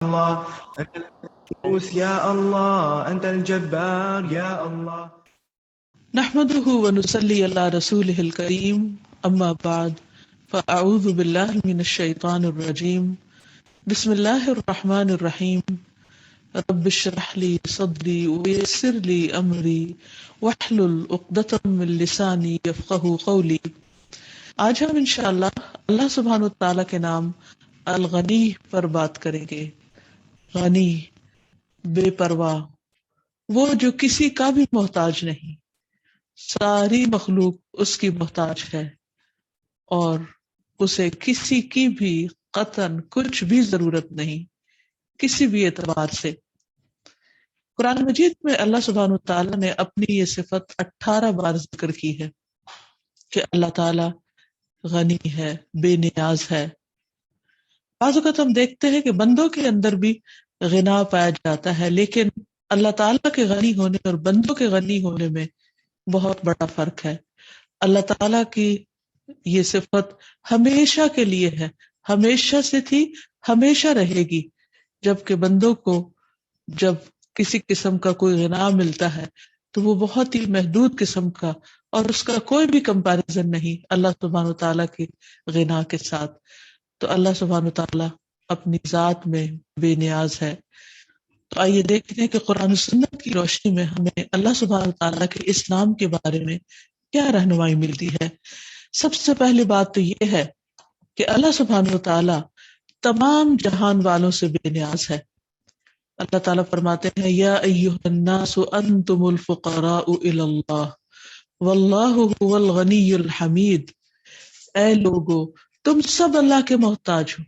الله أنت القدوس يا الله، أنت الجبار يا الله. نحمده ونصلي على رسوله الكريم اما بعد فاعوذ بالله من الشيطان الرجيم بسم الله الرحمن الرحيم رب اشرح لي صدري ويسر لي امري واحلل عقدة من لساني يفقهوا قولي. آج ہم انشاءاللہ اللہ سبحانہ تعالیٰ کے نام الغنی پر بات کریں گے. غنی، بے پرواہ، وہ جو کسی کا بھی محتاج نہیں، ساری مخلوق اس کی محتاج ہے اور اسے کسی کی بھی قطعاً کچھ بھی ضرورت نہیں کسی بھی اعتبار سے. قرآن مجید میں اللہ سبحانہ وتعالیٰ نے اپنی یہ صفت 18 بار ذکر کی ہے کہ اللہ تعالیٰ غنی ہے، بے نیاز ہے. بعض اوقات ہم دیکھتے ہیں کہ بندوں کے اندر بھی غنا پایا جاتا ہے، لیکن اللہ تعالیٰ کے غنی ہونے اور بندوں کے غنی ہونے میں بہت بڑا فرق ہے. اللہ تعالیٰ کی یہ صفت ہمیشہ کے لیے ہے، ہمیشہ سے تھی، ہمیشہ رہے گی. جبکہ بندوں کو جب کسی قسم کا کوئی غنا ملتا ہے تو وہ بہت ہی محدود قسم کا، اور اس کا کوئی بھی کمپیریزن نہیں اللہ سبحانہ تعالیٰ کے غنا کے ساتھ. تو اللہ سبحانہ تعالیٰ اپنی ذات میں بے نیاز ہے. تو آئیے دیکھتے ہیں کہ قرآن و سنت کی روشنی میں ہمیں اللہ سبحانہ تعالیٰ کے اسلام کے بارے میں کیا رہنمائی ملتی ہے. سب سے پہلی بات تو یہ ہے کہ اللہ سبحانہ تعالیٰ تمام جہان والوں سے بے نیاز ہے. اللہ تعالیٰ فرماتے ہیں یا ایھا الناس انتم الفقراء الی اللہ واللہ هو الغنی الحمید. اے لوگو، تم سب اللہ کے محتاج ہو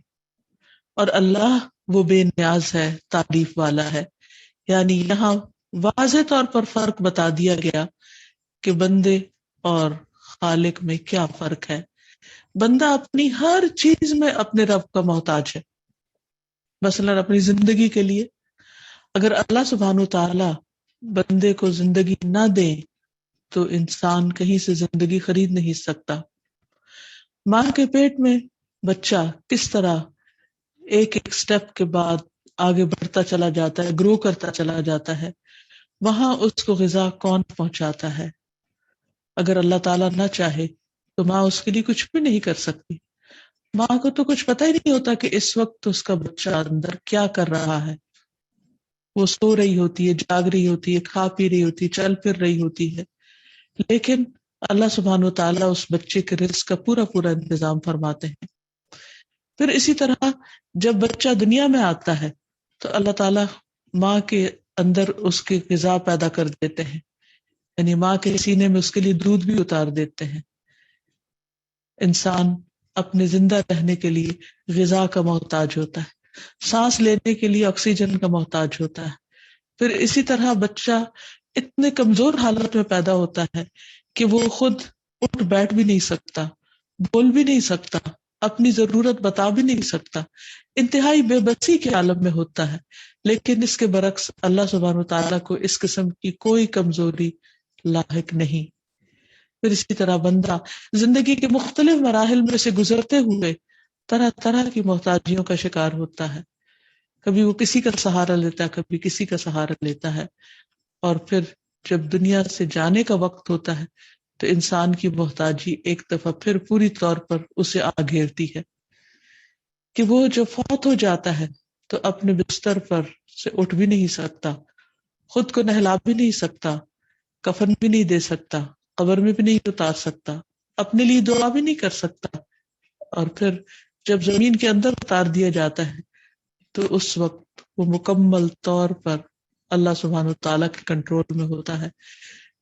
اور اللہ وہ بے نیاز ہے، تعریف والا ہے. یعنی یہاں واضح طور پر فرق بتا دیا گیا کہ بندے اور خالق میں کیا فرق ہے. بندہ اپنی ہر چیز میں اپنے رب کا محتاج ہے. مثلا اپنی زندگی کے لیے اگر اللہ سبحانہ تعالی بندے کو زندگی نہ دے تو انسان کہیں سے زندگی خرید نہیں سکتا. ماں کے پیٹ میں بچہ کس طرح ایک ایک سٹیپ کے بعد آگے بڑھتا چلا جاتا ہے، گرو کرتا چلا جاتا ہے، وہاں اس کو غذا کون پہنچاتا ہے؟ اگر اللہ تعالیٰ نہ چاہے تو ماں اس کے لیے کچھ بھی نہیں کر سکتی. ماں کو تو کچھ پتہ ہی نہیں ہوتا کہ اس وقت اس کا بچہ اندر کیا کر رہا ہے. وہ سو رہی ہوتی ہے، جاگ رہی ہوتی ہے، کھا پی رہی ہوتی ہے، چل پھر رہی ہوتی ہے، لیکن اللہ سبحانہ و تعالیٰ اس بچے کے رزق کا پورا پورا انتظام فرماتے ہیں. پھر اسی طرح جب بچہ دنیا میں آتا ہے تو اللہ تعالیٰ ماں کے اندر اس کی غذا پیدا کر دیتے ہیں، یعنی ماں کے سینے میں اس کے لیے دودھ بھی اتار دیتے ہیں. انسان اپنے زندہ رہنے کے لیے غذا کا محتاج ہوتا ہے، سانس لینے کے لیے آکسیجن کا محتاج ہوتا ہے. پھر اسی طرح بچہ اتنے کمزور حالت میں پیدا ہوتا ہے کہ وہ خود اٹھ بیٹھ بھی نہیں سکتا، بول بھی نہیں سکتا، اپنی ضرورت بتا بھی نہیں سکتا، انتہائی بے بسی کے عالم میں ہوتا ہے. لیکن اس کے برعکس اللہ سبحانہ تعالیٰ کو اس قسم کی کوئی کمزوری لاحق نہیں. پھر اسی طرح بندہ زندگی کے مختلف مراحل میں سے گزرتے ہوئے طرح طرح کی محتاجیوں کا شکار ہوتا ہے. کبھی وہ کسی کا سہارا لیتا ہے، کبھی کسی کا سہارا لیتا ہے، اور پھر جب دنیا سے جانے کا وقت ہوتا ہے تو انسان کی محتاجی ایک دفعہ پھر پوری طور پر اسے آ گھیرتی ہے کہ وہ جو فوت ہو جاتا ہے تو اپنے بستر پر سے اٹھ بھی نہیں سکتا، خود کو نہلا بھی نہیں سکتا، کفن بھی نہیں دے سکتا، قبر میں بھی نہیں اتار سکتا، اپنے لیے دعا بھی نہیں کر سکتا. اور پھر جب زمین کے اندر اتار دیا جاتا ہے تو اس وقت وہ مکمل طور پر اللہ سبحانہ تعالیٰ کے کنٹرول میں ہوتا ہے.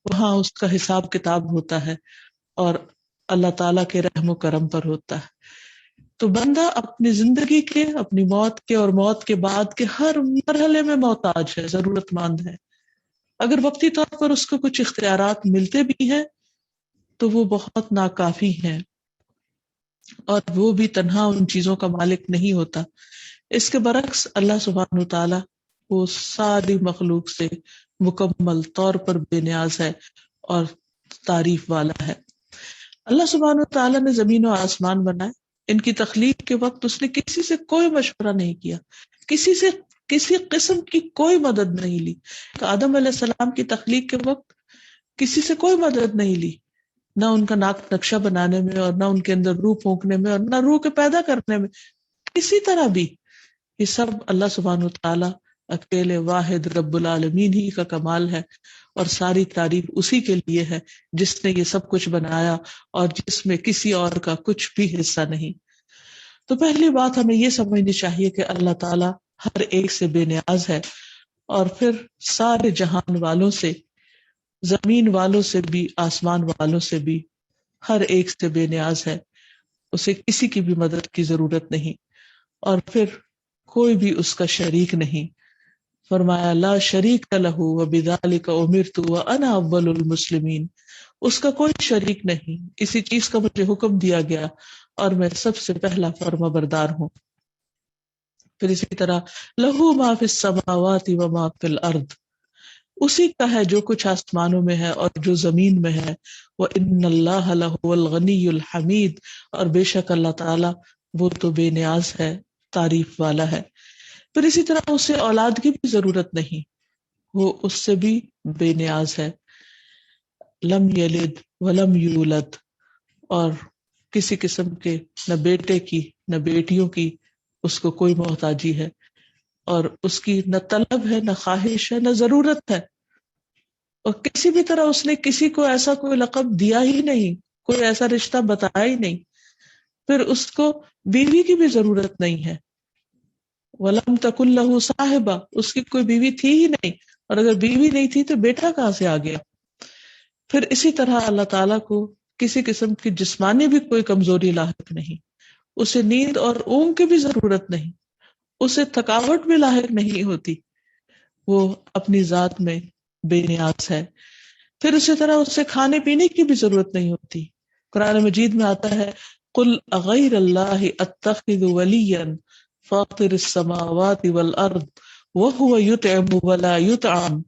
وہاں اس کا حساب کتاب ہوتا ہے اور اللہ تعالیٰ کے رحم و کرم پر ہوتا ہے. تو بندہ اپنی زندگی کے، اپنی موت کے اور موت کے بعد کے ہر مرحلے میں محتاج ہے، ضرورت مند ہے. اگر وقتی طور پر اس کو کچھ اختیارات ملتے بھی ہیں تو وہ بہت ناکافی ہیں، اور وہ بھی تنہا ان چیزوں کا مالک نہیں ہوتا. اس کے برعکس اللہ سبحانہ تعالیٰ وہ ساری مخلوق سے مکمل طور پر بے نیاز ہے اور تعریف والا ہے. اللہ سبحانہ تعالیٰ نے زمین و آسمان بنائے، ان کی تخلیق کے وقت اس نے کسی سے کوئی مشورہ نہیں کیا، کسی سے کسی قسم کی کوئی مدد نہیں لی. آدم علیہ السلام کی تخلیق کے وقت کسی سے کوئی مدد نہیں لی، نہ ان کا ناک نقشہ بنانے میں، اور نہ ان کے اندر روح پھونکنے میں، اور نہ روح کے پیدا کرنے میں، کسی طرح بھی. یہ سب اللہ سبحانہ وتعالی اکیلے واحد رب العالمین ہی کا کمال ہے، اور ساری تعریف اسی کے لیے ہے جس نے یہ سب کچھ بنایا اور جس میں کسی اور کا کچھ بھی حصہ نہیں. تو پہلی بات ہمیں یہ سمجھنی چاہیے کہ اللہ تعالیٰ ہر ایک سے بے نیاز ہے، اور پھر سارے جہان والوں سے، زمین والوں سے بھی، آسمان والوں سے بھی، ہر ایک سے بے نیاز ہے. اسے کسی کی بھی مدد کی ضرورت نہیں، اور پھر کوئی بھی اس کا شریک نہیں. فرمایا لا شریک لہ وبذالک امرت وانا اول المسلمین. اس کا کوئی شریک نہیں، کسی چیز کا مجھے حکم دیا گیا اور میں سب سے پہلا فرما بردار ہوں. پھر اسی طرح لہو ما فی السماوات و ما فی الارض، اسی کا ہے جو کچھ آسمانوں میں ہے اور جو زمین میں ہے. وَإِنَّ اللَّهَ لَهُوَ الْغَنِيُّ الْحَمِيدُ، اور بے شک اللہ تعالیٰ وہ تو بے نیاز ہے، تعریف والا ہے. پھر اسی طرح اسے اولاد کی بھی ضرورت نہیں، وہ اس سے بھی بے نیاز ہے. لم یلد ولم یولد، اور کسی قسم کے نہ بیٹے کی نہ بیٹیوں کی اس کو کوئی محتاجی ہے، اور اس کی نہ طلب ہے، نہ خواہش ہے، نہ ضرورت ہے. اور کسی بھی طرح اس نے کسی کو ایسا کوئی لقب دیا ہی نہیں، کوئی ایسا رشتہ بتایا ہی نہیں. پھر اس کو بیوی کی بھی ضرورت نہیں ہے. وَلَمْ تَكُنْ لَهُ صَاحِبَةٌ، اس کی کوئی بیوی تھی ہی نہیں، اور اگر بیوی نہیں تھی تو بیٹا کہاں سے آ گیا. پھر اسی طرح اللہ تعالیٰ کو کسی قسم کی جسمانی بھی کوئی کمزوری لاحق نہیں، اسے نیند اور اونگ کی بھی ضرورت نہیں، اسے تھکاوٹ بھی لاحق نہیں ہوتی، وہ اپنی ذات میں بے نیاز ہے. پھر اسی طرح اس سے کھانے پینے کی بھی ضرورت نہیں ہوتی. قرآن مجید میں آتا ہے قل اغیر اللہ اتخذ ولیا فاطر السماوات والارض وهو يطعم ولا يطعم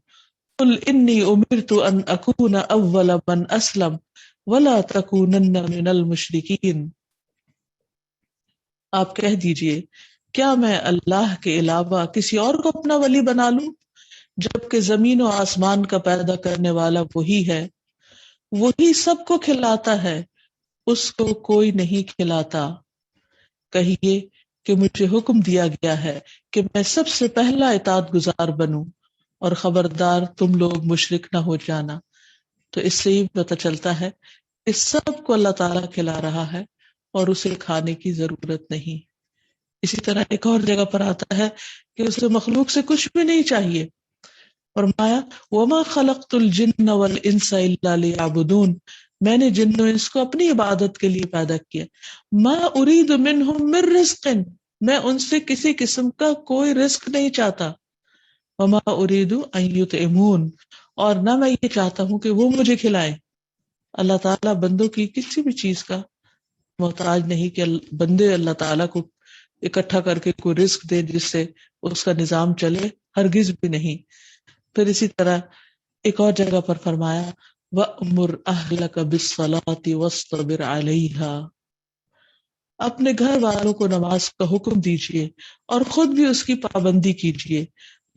قل انی امرت ان اکون اول من اسلم ولا تکونن من المشرکین. آپ کہہ دیجئے کیا میں اللہ کے علاوہ کسی اور کو اپنا ولی بنا لوں، جبکہ زمین و آسمان کا پیدا کرنے والا وہی ہے، وہی سب کو کھلاتا ہے، اس کو کوئی نہیں کھلاتا. کہیے کہ مجھے حکم دیا گیا ہے کہ میں سب سے پہلا اطاعت گزار بنوں، اور خبردار تم لوگ مشرک نہ ہو جانا. تو اس سے یہ پتہ چلتا ہے کہ سب کو اللہ تعالیٰ کھلا رہا ہے اور اسے کھانے کی ضرورت نہیں. اسی طرح ایک اور جگہ پر آتا ہے کہ اسے مخلوق سے کچھ بھی نہیں چاہیے. فرمایا وَمَا خَلَقْتُ الْجِنَّ وَالْإِنسَ إِلَّا لِيَعْبُدُونَ، میں نے جن و انس کو اپنی عبادت کے لیے پیدا کیا. مَا أُرِيدُ مِنْهُمْ مِنْ رِزْقٍ، میں ان سے کسی قسم کا کوئی رزق نہیں چاہتا. وَمَا أُرِيدُ أَن يُطْعِمُونَ، اور نہ میں یہ چاہتا ہوں کہ وہ مجھے کھلائیں. اللہ تعالیٰ بندوں کی کسی بھی چیز کا محتاج نہیں کہ بندے اللہ تعالیٰ کو اکٹھا کر کے کوئی رزق دے جس سے اس کا نظام چلے، ہرگز بھی نہیں. پھر اسی طرح ایک اور جگہ پر فرمایا وَأْمُرْ أَهْلَكَ بِالصَّلَاةِ وَاصْطَبِرْ عَلَيْهَا، اپنے گھر والوں کو نماز کا حکم دیجیے اور خود بھی اس کی پابندی کیجیے.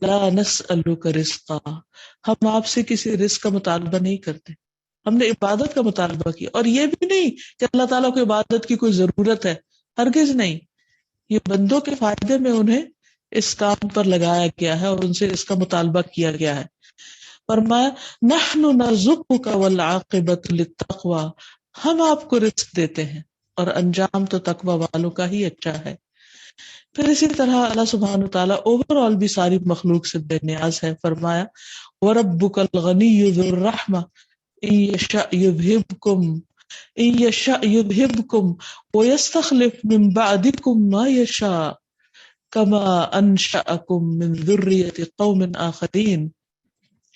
لا نسألک رزقا، ہم آپ سے کسی رزق کا مطالبہ نہیں کرتے، ہم نے عبادت کا مطالبہ کیا. اور یہ بھی نہیں کہ اللہ تعالیٰ کو عبادت کی کوئی ضرورت ہے، ہرگز نہیں. یہ بندوں کے فائدے میں انہیں اس کام پر لگایا گیا ہے اور ان سے اس کا مطالبہ کیا گیا ہے. فرمایا نحن نرزقک والعاقبۃ للتقوی، ہم آپ کو رزق دیتے ہیں اور انجام تو تقوی والوں کا ہی اچھا ہے. پھر اسی طرح اللہ سبحانہ تعالیٰ اوور آل بھی ساری مخلوق سے بے نیاز ہے. فرمایا وَرَبُّكَ الْغَنِيُّ ذُو الرَّحْمَةِ إِن يَشَأْ يُذْهِبْكُمْ وَيَسْتَخْلِفْ مِن بَعْدِكُمْ مَا يَشَاءُ كَمَا أَنشَأَكُم مِّن ذُرِّيَّةِ قَوْمٍ آخَرِينَ.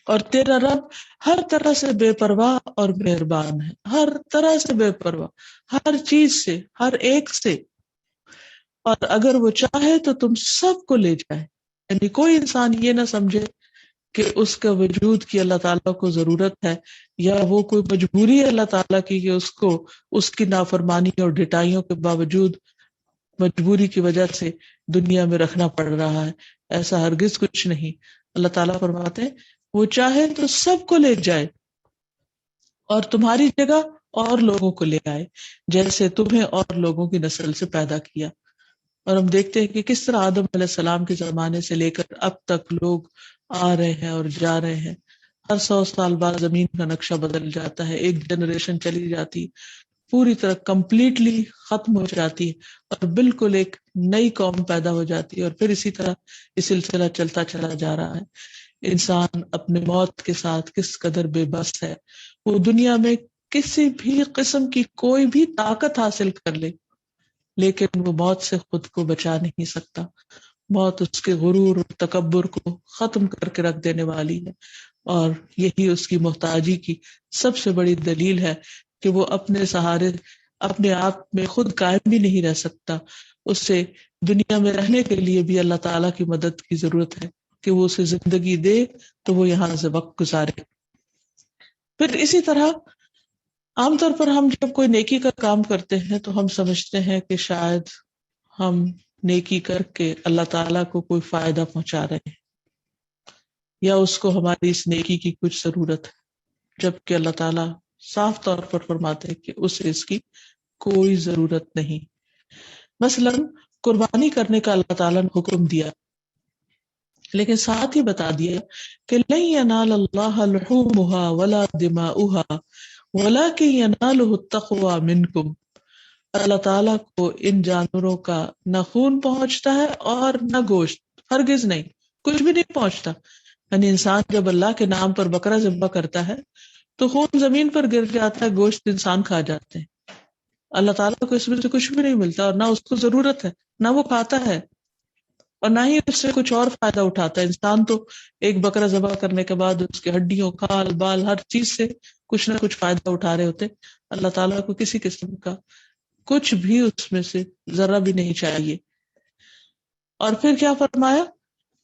اور تیرا رب ہر طرح سے بے پرواہ اور مہربان ہے، ہر طرح سے بے پرواہ، ہر چیز سے، ہر ایک سے. اور اگر وہ چاہے تو تم سب کو لے جائے. یعنی کوئی انسان یہ نہ سمجھے کہ اس کا وجود کی اللہ تعالیٰ کو ضرورت ہے، یا وہ کوئی مجبوری ہے اللہ تعالیٰ کی کہ اس کو اس کی نافرمانی اور ڈٹائیوں کے باوجود مجبوری کی وجہ سے دنیا میں رکھنا پڑ رہا ہے، ایسا ہرگز کچھ نہیں۔ اللہ تعالیٰ فرماتے ہیں وہ چاہے تو سب کو لے جائے اور تمہاری جگہ اور لوگوں کو لے آئے، جیسے تمہیں اور لوگوں کی نسل سے پیدا کیا۔ اور ہم دیکھتے ہیں کہ کس طرح آدم علیہ السلام کے زمانے سے لے کر اب تک لوگ آ رہے ہیں اور جا رہے ہیں۔ ہر 100 سال بعد زمین کا نقشہ بدل جاتا ہے، ایک جنریشن چلی جاتی، پوری طرح کمپلیٹلی ختم ہو جاتی ہے اور بالکل ایک نئی قوم پیدا ہو جاتی ہے، اور پھر اسی طرح یہ سلسلہ چلتا چلا جا رہا ہے۔ انسان اپنے موت کے ساتھ کس قدر بے بس ہے، وہ دنیا میں کسی بھی قسم کی کوئی بھی طاقت حاصل کر لے لیکن وہ موت سے خود کو بچا نہیں سکتا۔ موت اس کے غرور اور تکبر کو ختم کر کے رکھ دینے والی ہے، اور یہی اس کی محتاجی کی سب سے بڑی دلیل ہے کہ وہ اپنے سہارے اپنے آپ میں خود قائم بھی نہیں رہ سکتا۔ اس سے دنیا میں رہنے کے لیے بھی اللہ تعالیٰ کی مدد کی ضرورت ہے کہ وہ اسے زندگی دے تو وہ یہاں سے وقت گزارے۔ پھر اسی طرح عام طور پر ہم جب کوئی نیکی کا کام کرتے ہیں تو ہم سمجھتے ہیں کہ شاید ہم نیکی کر کے اللہ تعالیٰ کو کوئی فائدہ پہنچا رہے ہیں، یا اس کو ہماری اس نیکی کی کچھ ضرورت ہے، جبکہ اللہ تعالیٰ صاف طور پر فرماتے ہیں کہ اسے اس کی کوئی ضرورت نہیں۔ مثلا قربانی کرنے کا اللہ تعالیٰ نے حکم دیا، لیکن ساتھ ہی بتا دیا کہ لن ینال اللہ لحومها ولا دماؤها ولکن ینالہ التقوی منکم۔ اللہ تعالیٰ کو ان جانوروں کا نہ خون پہنچتا ہے اور نہ گوشت، ہرگز نہیں، کچھ بھی نہیں پہنچتا۔ یعنی انسان جب اللہ کے نام پر بکرا ذبح کرتا ہے تو خون زمین پر گر جاتا ہے، گوشت انسان کھا جاتے ہیں، اللہ تعالیٰ کو اس میں سے کچھ بھی نہیں ملتا، اور نہ اس کو ضرورت ہے، نہ وہ کھاتا ہے، اور نہ ہی اس سے کچھ اور فائدہ اٹھاتا ہے۔ انسان تو ایک بکرا ذبح کرنے کے بعد اس کے ہڈیوں، کھال بال، ہر چیز سے کچھ نہ کچھ فائدہ اٹھا رہے ہوتے۔ اللہ تعالیٰ کو کسی قسم کا کچھ بھی اس میں سے ذرا بھی نہیں چاہیے۔ اور پھر کیا فرمایا؟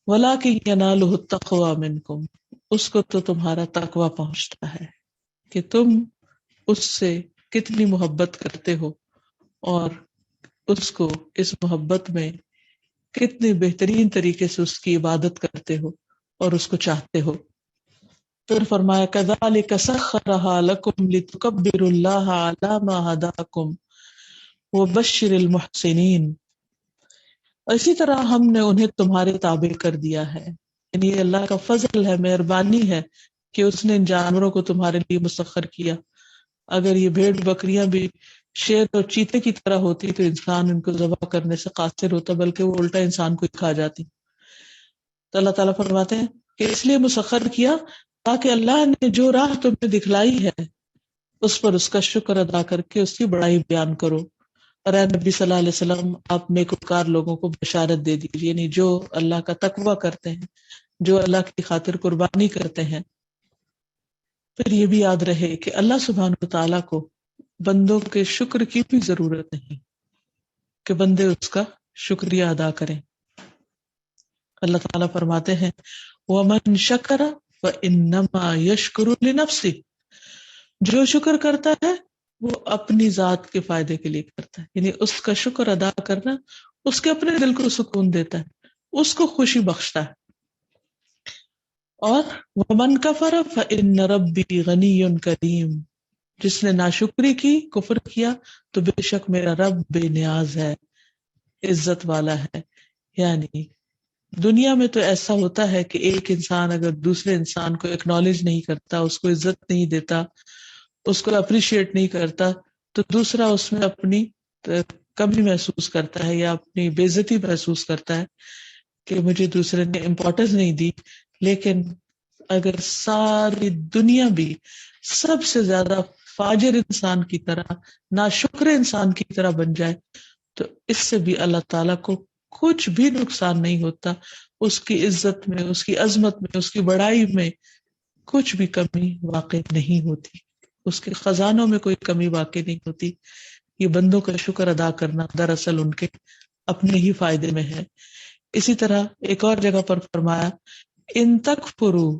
وَلَٰكِن يَنَالُهُ التَّقْوَىٰ مِنكُمْ، اس کو تو تمہارا تقویٰ پہنچتا ہے کہ تم اس سے کتنی محبت کرتے ہو اور اس کو اس محبت میں کتنے بہترین طریقے سے اس کی عبادت کرتے ہو اور اس کو چاہتے ہو۔ پھر فرمایا كَذَلِكَ سَخَّرَهَا لَكُمْ لِتُكَبِّرُوا اللَّهَ عَلَىٰ مَا هَدَاكُمْ وَبَشِّرِ الْمُحْسِنِينَ۔ اور اسی طرح ہم نے انہیں تمہارے تابع کر دیا ہے، یعنی یہ اللہ کا فضل ہے، مہربانی ہے کہ اس نے ان جانوروں کو تمہارے لیے مسخر کیا۔ اگر یہ بھیڑ بکریاں بھی شیر اور چیتے کی طرح ہوتی تو انسان ان کو ذبح کرنے سے قاصر ہوتا، بلکہ وہ الٹا انسان کو کھا جاتی۔ تو اللہ تعالیٰ فرماتے ہیں کہ اس لیے مسخر کیا تاکہ اللہ نے جو راہ تمہیں دکھلائی ہے اس پر اس کا شکر ادا کر کے اس کی بڑائی بیان کرو۔ اور اے نبی صلی اللہ علیہ وسلم، آپ نیکوکار لوگوں کو بشارت دے دیجیے، یعنی جو اللہ کا تقویٰ کرتے ہیں، جو اللہ کی خاطر قربانی کرتے ہیں۔ پھر یہ بھی یاد رہے کہ اللہ سبحانہ وتعالیٰ کو بندوں کے شکر کی بھی ضرورت نہیں کہ بندے اس کا شکریہ ادا کریں۔ اللہ تعالیٰ فرماتے ہیں وَمَن شَكَرَ فَإِنَّمَا يَشْكُرُ لِنَفْسِهِ، جو شکر کرتا ہے وہ اپنی ذات کے فائدے کے لیے کرتا ہے، یعنی اس کا شکر ادا کرنا اس کے اپنے دل کو سکون دیتا ہے، اس کو خوشی بخشتا ہے۔ اور وَمَن كَفَرَ فَإِنَّ رَبِّي غَنِيٌّ كَرِيمٌ، جس نے ناشکری کی، کفر کیا، تو بے شک میرا رب بے نیاز ہے، عزت والا ہے۔ یعنی دنیا میں تو ایسا ہوتا ہے کہ ایک انسان اگر دوسرے انسان کو ایکنالج نہیں کرتا، اس کو عزت نہیں دیتا، اس کو اپریشیٹ نہیں کرتا، تو دوسرا اس میں اپنی کمی محسوس کرتا ہے یا اپنی بے عزتی محسوس کرتا ہے کہ مجھے دوسرے نے امپورٹنس نہیں دی۔ لیکن اگر ساری دنیا بھی سب سے زیادہ فاجر انسان کی طرح، ناشکر انسان کی طرح بن جائے تو اس سے بھی اللہ تعالیٰ کو کچھ بھی نقصان نہیں ہوتا، اس کی عزت میں، اس کی عظمت میں، اس کی بڑائی میں کچھ بھی کمی واقع نہیں ہوتی، اس کے خزانوں میں کوئی کمی واقع نہیں ہوتی۔ یہ بندوں کا شکر ادا کرنا دراصل ان کے اپنے ہی فائدے میں ہے۔ اسی طرح ایک اور جگہ پر فرمایا ان تکفروا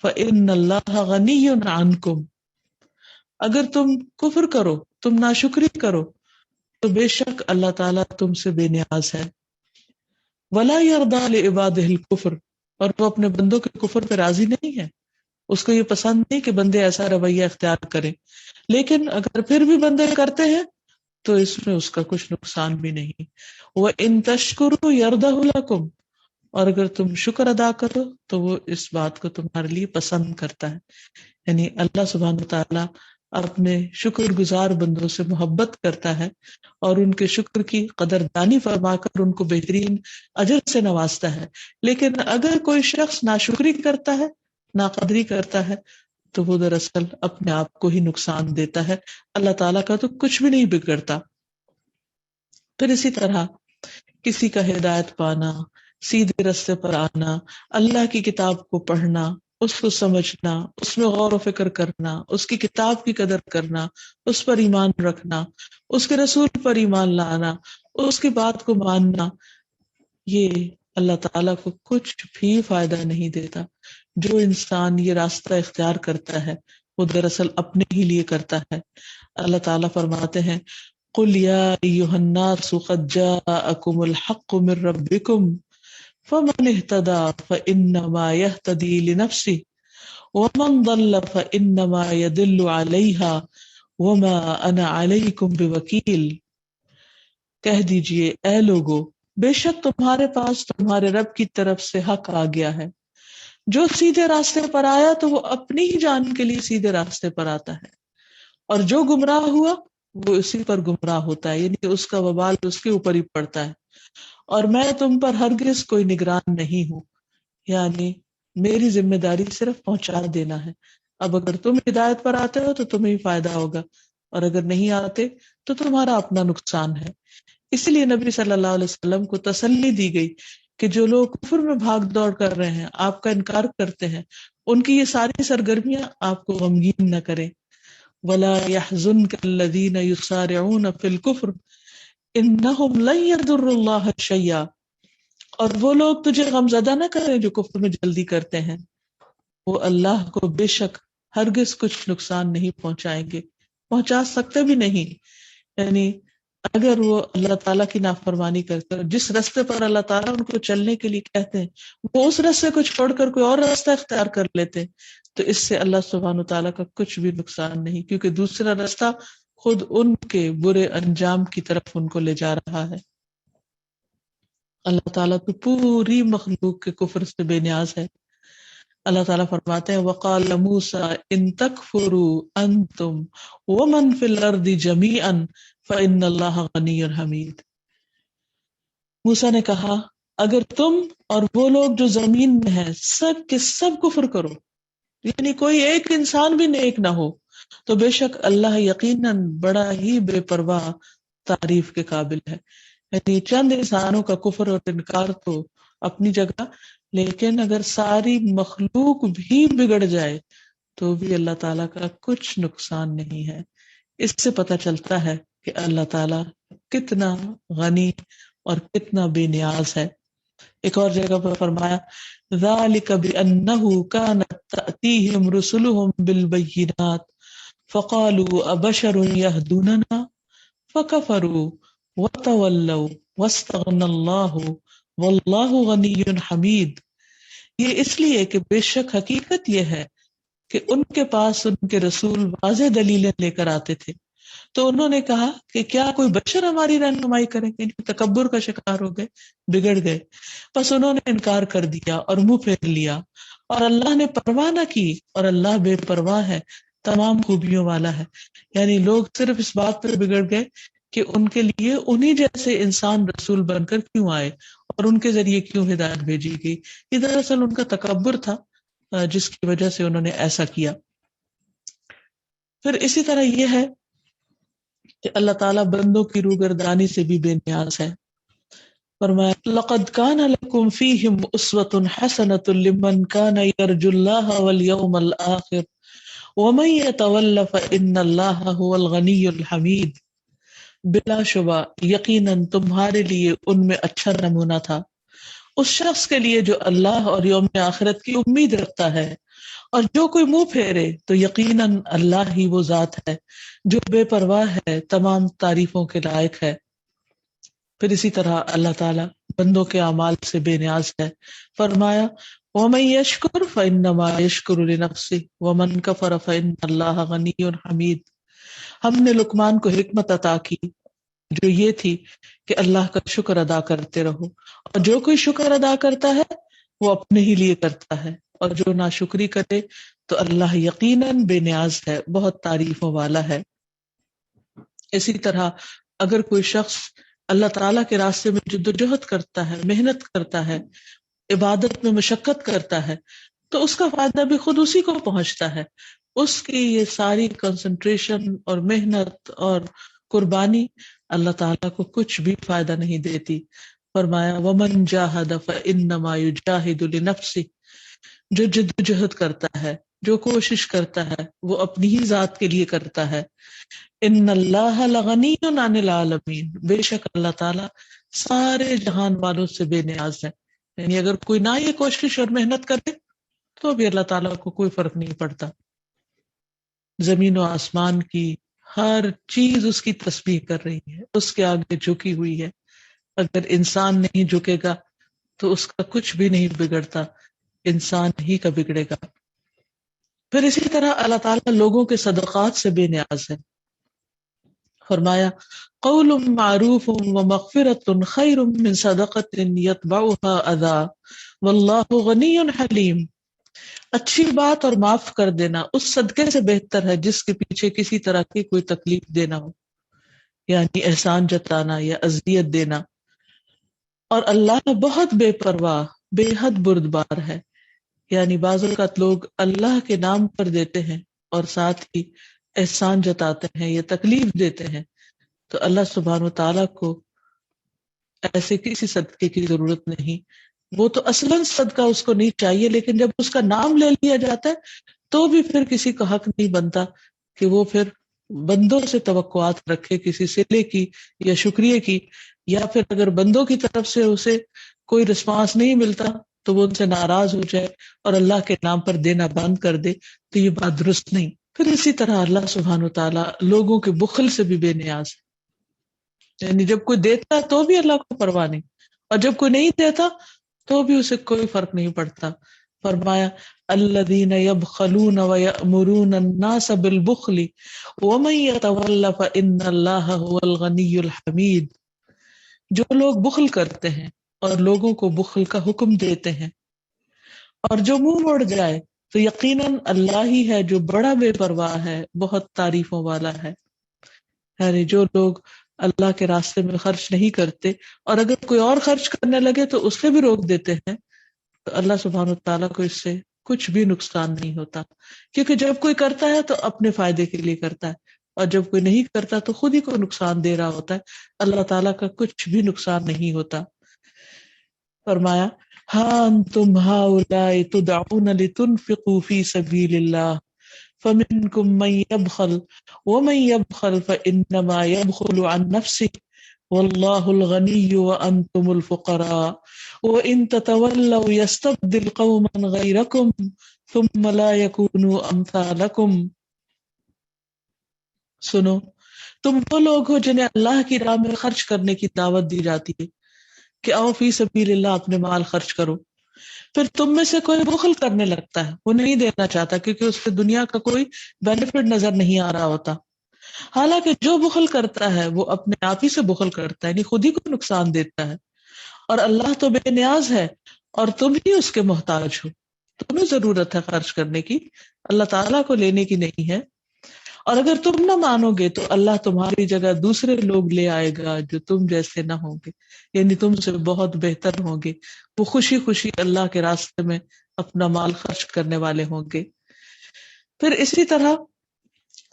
فإن اللہ غنی عنکم، اگر تم کفر کرو، تم ناشکری کرو، تو بے شک اللہ تعالیٰ تم سے بے نیاز ہے. ولا یرضی لعبادہ الکفر، اور وہ اپنے بندوں کے کفر پہ راضی نہیں ہے. اس کو یہ پسند نہیں کہ بندے ایسا رویہ اختیار کریں، لیکن اگر پھر بھی بندے کرتے ہیں تو اس میں اس کا کچھ نقصان بھی نہیں. وَإِن تَشْكُرُوا يَرْضَهُ لَكُمْ، اور اگر تم شکر ادا کرو تو وہ اس بات کو تمہارے لیے پسند کرتا ہے. یعنی اللہ سبحانہ تعالیٰ اپنے شکر گزار بندوں سے محبت کرتا ہے اور ان کے شکر کی قدردانی فرما کر ان کو بہترین اجر سے نوازتا ہے. لیکن اگر کوئی شخص ناشکری کرتا ہے، ناقدری کرتا ہے، تو وہ دراصل اپنے آپ کو ہی نقصان دیتا ہے. اللہ تعالیٰ کا تو کچھ بھی نہیں بگڑتا. پھر اسی طرح کسی کا ہدایت پانا، سیدھے راستے پر آنا، اللہ کی کتاب کو پڑھنا، اس کو سمجھنا، اس میں غور و فکر کرنا، اس کی کتاب کی قدر کرنا، اس پر ایمان رکھنا، اس کے رسول پر ایمان لانا، اس کی بات کو ماننا، یہ اللہ تعالیٰ کو کچھ بھی فائدہ نہیں دیتا. جو انسان یہ راستہ اختیار کرتا ہے وہ دراصل اپنے ہی لیے کرتا ہے. اللہ تعالیٰ فرماتے ہیں قُلْ يَا أَيُّهَا النَّاسُ قَدْ جَاءَكُمُ الْحَقُّ مِنْ رَبِّكُمْ فَمَنِ اهْتَدَى فَإِنَّمَا يَهْتَدِي لِنَفْسِهِ وَمَنْ ضَلَّ فَإِنَّمَا يَضِلُّ عَلَيْهَا وَمَا أَنَا عَلَيْكُمْ بِوَكِيلٍ. کہہ دیجئے اے لوگو، بے شک تمہارے پاس تمہارے رب کی طرف سے حق آ گیا ہے. جو سیدھے راستے پر آیا تو وہ اپنی ہی جان کے لیے سیدھے راستے پر آتا ہے، اور جو گمراہ ہوا وہ اسی پر گمراہ ہوتا ہے. یعنی کہ اس کا وبال اس کے اوپر ہی پڑتا ہے. اور میں تم پر ہرگز کوئی نگران نہیں ہوں، یعنی میری ذمہ داری صرف پہنچا دینا ہے. اب اگر تم ہدایت پر آتے ہو تو تمہیں ہی فائدہ ہوگا، اور اگر نہیں آتے تو تمہارا اپنا نقصان ہے. اسی لیے نبی صلی اللہ علیہ وسلم کو تسلی دی گئی کہ جو لوگ کفر میں بھاگ دوڑ کر رہے ہیں، آپ کا انکار کرتے ہیں، ان کی یہ ساری سرگرمیاں آپ کو غمگین نہ کریں. وَلَا يَحْزُنْكَ الَّذِينَ يُسَارِعُونَ فِي الْكُفْرِ إِنَّهُمْ لَن يَضُرُّوا اللَّهَ شَيْئًا، اور وہ لوگ تجھے غمزدہ نہ کریں جو کفر میں جلدی کرتے ہیں، وہ اللہ کو بے شک ہرگز کچھ نقصان نہیں پہنچائیں گے، پہنچا سکتے بھی نہیں. یعنی اگر وہ اللہ تعالیٰ کی نافرمانی کرتے ہیں، جس راستے پر اللہ تعالیٰ ان کو چلنے کے لیے کہتے ہیں وہ اس راستے کو چھوڑ کر کوئی اور راستہ اختیار کر لیتے ہیں، تو اس سے اللہ سبحانہ تعالیٰ کا کچھ بھی نقصان نہیں، کیونکہ دوسرا راستہ خود ان کے برے انجام کی طرف ان کو لے جا رہا ہے. اللہ تعالیٰ تو پوری مخلوق کے کفر سے بے نیاز ہے. اللہ تعالیٰ فرماتے ہیں وَقَالَ مُوسَىٰ إِن تَكْفُرُوا أَنْتُمْ وَمَنْ فِي الْأَرْضِ جَمِيعًا فَإِنَّ اللَّهَ غَنِيٌّ حَمِيدٌ. موسیٰ نے کہا اگر تم اور وہ لوگ جو زمین میں ہیں سب کے سب کفر کرو، یعنی کوئی ایک انسان بھی نیک نہ ہو، تو بے شک اللہ یقیناً بڑا ہی بے پرواہ تعریف کے قابل ہے. یعنی چند انسانوں کا کفر اور انکار تو اپنی جگہ، لیکن اگر ساری مخلوق بھی بگڑ جائے تو بھی اللہ تعالیٰ کا کچھ نقصان نہیں ہے. اس سے پتہ چلتا ہے کہ اللہ تعالیٰ کتنا غنی اور کتنا بے نیاز ہے. ایک اور جگہ پر فرمایا ذَلِكَ بِأَنَّهُ كَانَتْ تَأْتِيهِمْ رُسُلُهُمْ بِالْبَيِّنَاتِ فَقَالُوا أَبَشَرٌ يَهْدُونَنَا فَكَفَرُوا وَتَوَلَّوْا وَاسْتَغْنَى اللَّهُ وَاللَّهُ غَنِيٌّ حَمِيدٌ. یہ اس لیے کہ بے شک حقیقت یہ ہے کہ ان کے پاس ان کے رسول واضح دلیلیں لے کر آتے تھے، تو انہوں نے کہا کہ کیا کوئی بشر ہماری رہنمائی کریں گے. تکبر کا شکار ہو گئے، بگڑ گئے. بس انہوں نے انکار کر دیا اور منہ پھیر لیا، اور اللہ نے پرواہ نہ کی، اور اللہ بے پرواہ ہے، تمام خوبیوں والا ہے. یعنی لوگ صرف اس بات پر بگڑ گئے کہ ان کے لیے انہی جیسے انسان رسول بن کر کیوں آئے اور ان کے ذریعے کیوں ہدایت بھیجی گئی. یہ دراصل ان کا تکبر تھا جس کی وجہ سے انہوں نے ایسا کیا. پھر اسی طرح یہ ہے کہ اللہ تعالیٰ بندوں کی روگردانی سے بھی بے نیاز ہے. فرمایا لَقَدْ كَانَ لَكُمْ فِيهِمْ أُسْوَةٌ حَسَنَةٌ لِمَنْ كَانَ يَرْجُو اللَّهَ وَالْيَوْمَ الْآخِرَ وَمَنْ يَتَوَلَّ فَإِنَّ اللَّهَ هُوَ الْغَنِيُّ الْحَمِيدُ. بلا شبہ یقیناً تمہارے لیے ان میں اچھا نمونہ تھا اس شخص کے لیے جو اللہ اور یوم آخرت کی امید رکھتا ہے، اور جو کوئی منہ پھیرے تو یقیناً اللہ ہی وہ ذات ہے جو بے پرواہ ہے، تمام تعریفوں کے لائق ہے۔ پھر اسی طرح اللہ تعالیٰ بندوں کے اعمال سے بے نیاز ہے۔ فرمایا وَمَن يَشْكُرْ فَإِنَّمَا يَشْكُرُ لِنَفْسِهِ وَمَن كَفَرَ فَإِنَّ اللَّهَ غَنِيٌّ حَمِيدٌ۔ ہم نے لقمان کو حکمت عطا کی جو یہ تھی کہ اللہ کا شکر ادا کرتے رہو، اور جو کوئی شکر ادا کرتا ہے وہ اپنے ہی لیے کرتا ہے، اور جو ناشکری کرے تو اللہ یقیناً بے نیاز ہے، بہت تعریفوں والا ہے۔ اسی طرح اگر کوئی شخص اللہ تعالیٰ کے راستے میں جدوجہد کرتا ہے، محنت کرتا ہے، عبادت میں مشقت کرتا ہے، تو اس کا فائدہ بھی خود اسی کو پہنچتا ہے۔ اس کی یہ ساری کنسنٹریشن اور محنت اور قربانی اللہ تعالیٰ کو کچھ بھی فائدہ نہیں دیتی۔ فرمایا وَمَن جَاهَدَ فَإِنَّمَا يُجَاهِدُ لِنَفْسِهِ، جو جدوجہد کرتا ہے، جو کوشش کرتا ہے، وہ اپنی ہی ذات کے لیے کرتا ہے۔ ان اللہ لغنی عن العالمین، بے شک اللہ تعالیٰ سارے جہان والوں سے بے نیاز ہے۔ یعنی اگر کوئی نہ یہ کوشش اور محنت کرے تو بھی اللہ تعالیٰ کو کوئی فرق نہیں پڑتا۔ زمین و آسمان کی ہر چیز اس کی تسبیح کر رہی ہے، اس کے آگے جھکی ہوئی ہے۔ اگر انسان نہیں جھکے گا تو اس کا کچھ بھی نہیں بگڑتا، انسان ہی کا بگڑے گا۔ پھر اسی طرح اللہ تعالیٰ لوگوں کے صدقات سے بے نیاز ہے۔ فرمایا قول معروف ومغفرۃ خیر من صدقۃ یتبعها اذی واللہ غنی حلیم۔ اچھی بات اور معاف کر دینا اس صدقے سے بہتر ہے جس کے پیچھے کسی طرح کی کوئی تکلیف دینا ہو، یعنی احسان جتانا یا اذیت دینا۔ اور اللہ بہت بے پرواہ، بے حد بردبار ہے۔ یعنی بعض اوقات لوگ اللہ کے نام پر دیتے ہیں اور ساتھ ہی احسان جتاتے ہیں یا تکلیف دیتے ہیں، تو اللہ سبحانہ و تعالیٰ کو ایسے کسی صدقے کی ضرورت نہیں۔ وہ تو اصلاً صدقہ اس کو نہیں چاہیے، لیکن جب اس کا نام لے لیا جاتا ہے تو بھی پھر کسی کا حق نہیں بنتا کہ وہ پھر بندوں سے توقعات رکھے کسی صلے کی یا شکریہ کی، یا پھر اگر بندوں کی طرف سے اسے کوئی رسپانس نہیں ملتا تو وہ ان سے ناراض ہو جائے اور اللہ کے نام پر دینا بند کر دے، تو یہ بات درست نہیں۔ پھر اسی طرح اللہ سبحانہ و تعالیٰ لوگوں کے بخل سے بھی بے نیاز ہے۔ یعنی جب کوئی دیتا ہے تو بھی اللہ کو پرواہ نہیں، اور جب کوئی نہیں دیتا تو بھی اسے کوئی فرق نہیں پڑتا۔ فرمایا الذین یبخلون ویأمرون الناس بالبخل ومن یتول فإن اللہ هو الغنی الحمید۔ جو لوگ بخل کرتے ہیں اور لوگوں کو بخل کا حکم دیتے ہیں، اور جو منہ موڑ جائے تو یقیناً اللہ ہی ہے جو بڑا بے پرواہ ہے، بہت تعریفوں والا ہے۔ یعنی جو لوگ اللہ کے راستے میں خرچ نہیں کرتے اور اگر کوئی اور خرچ کرنے لگے تو اس سے بھی روک دیتے ہیں، تو اللہ سبحانہ تعالیٰ کو اس سے کچھ بھی نقصان نہیں ہوتا، کیونکہ جب کوئی کرتا ہے تو اپنے فائدے کے لیے کرتا ہے، اور جب کوئی نہیں کرتا تو خود ہی کو نقصان دے رہا ہوتا ہے، اللہ تعالیٰ کا کچھ بھی نقصان نہیں ہوتا۔ فرمایا ہاں انتم ہؤلاء تدعون لتنفقوا فی سبیل اللہ فمنکم من یبخل ومن یبخل فانما یبخل عن نفسه واللہ الغنی وانتم الفقراء وان تتولوا یستبدل قوما غیرکم ثم لا یکونوا امثالکم۔ سنو، تم وہ لوگ ہو جنہیں اللہ کی راہ میں خرچ کرنے کی دعوت دی جاتی ہے کہ آؤ فی سبیل اللہ اپنے مال خرچ کرو، پھر تم میں سے کوئی بخل کرنے لگتا ہے، وہ نہیں دینا چاہتا کیونکہ اس سے دنیا کا کوئی بینیفٹ نظر نہیں آ رہا ہوتا۔ حالانکہ جو بخل کرتا ہے وہ اپنے آپ ہی سے بخل کرتا ہے، یعنی خود ہی کو نقصان دیتا ہے، اور اللہ تو بے نیاز ہے اور تم ہی اس کے محتاج ہو، تمہیں ضرورت ہے خرچ کرنے کی، اللہ تعالیٰ کو لینے کی نہیں ہے۔ اور اگر تم نہ مانو گے تو اللہ تمہاری جگہ دوسرے لوگ لے آئے گا جو تم جیسے نہ ہوں گے، یعنی تم سے بہت بہتر ہوں گے، وہ خوشی خوشی اللہ کے راستے میں اپنا مال خرچ کرنے والے ہوں گے۔ پھر اسی طرح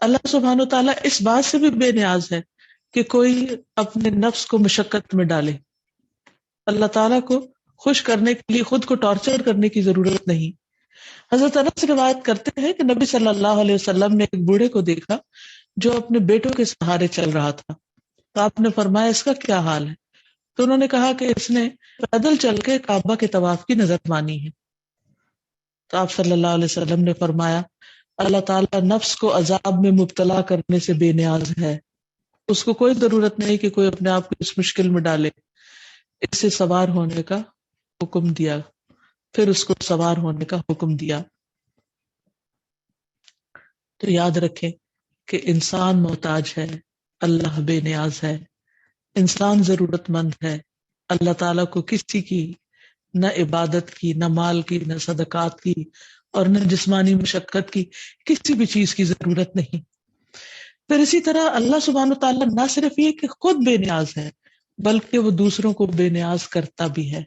اللہ سبحانہ و تعالیٰ اس بات سے بھی بے نیاز ہے کہ کوئی اپنے نفس کو مشقت میں ڈالے۔ اللہ تعالیٰ کو خوش کرنے کے لیے خود کو ٹارچر کرنے کی ضرورت نہیں۔ حضرت انس روایت کرتے ہیں کہ نبی صلی اللہ علیہ وسلم نے ایک بوڑھے کو دیکھا جو اپنے بیٹوں کے سہارے چل رہا تھا، تو آپ نے فرمایا اس کا کیا حال ہے؟ تو انہوں نے کہا کہ اس نے پیدل چل کے کعبہ کے طواف کی نظر مانی ہے. تو آپ صلی اللہ علیہ وسلم نے فرمایا اللہ تعالیٰ نفس کو عذاب میں مبتلا کرنے سے بے نیاز ہے، اس کو کوئی ضرورت نہیں کہ کوئی اپنے آپ کو اس مشکل میں ڈالے. اس سے سوار ہونے کا حکم دیا، پھر اس کو سوار ہونے کا حکم دیا. تو یاد رکھیں کہ انسان محتاج ہے، اللہ بے نیاز ہے، انسان ضرورت مند ہے. اللہ تعالیٰ کو کسی کی نہ عبادت کی، نہ مال کی، نہ صدقات کی، اور نہ جسمانی مشقت کی، کسی بھی چیز کی ضرورت نہیں. پھر اسی طرح اللہ سبحانہ وتعالیٰ نہ صرف یہ کہ خود بے نیاز ہے بلکہ وہ دوسروں کو بے نیاز کرتا بھی ہے.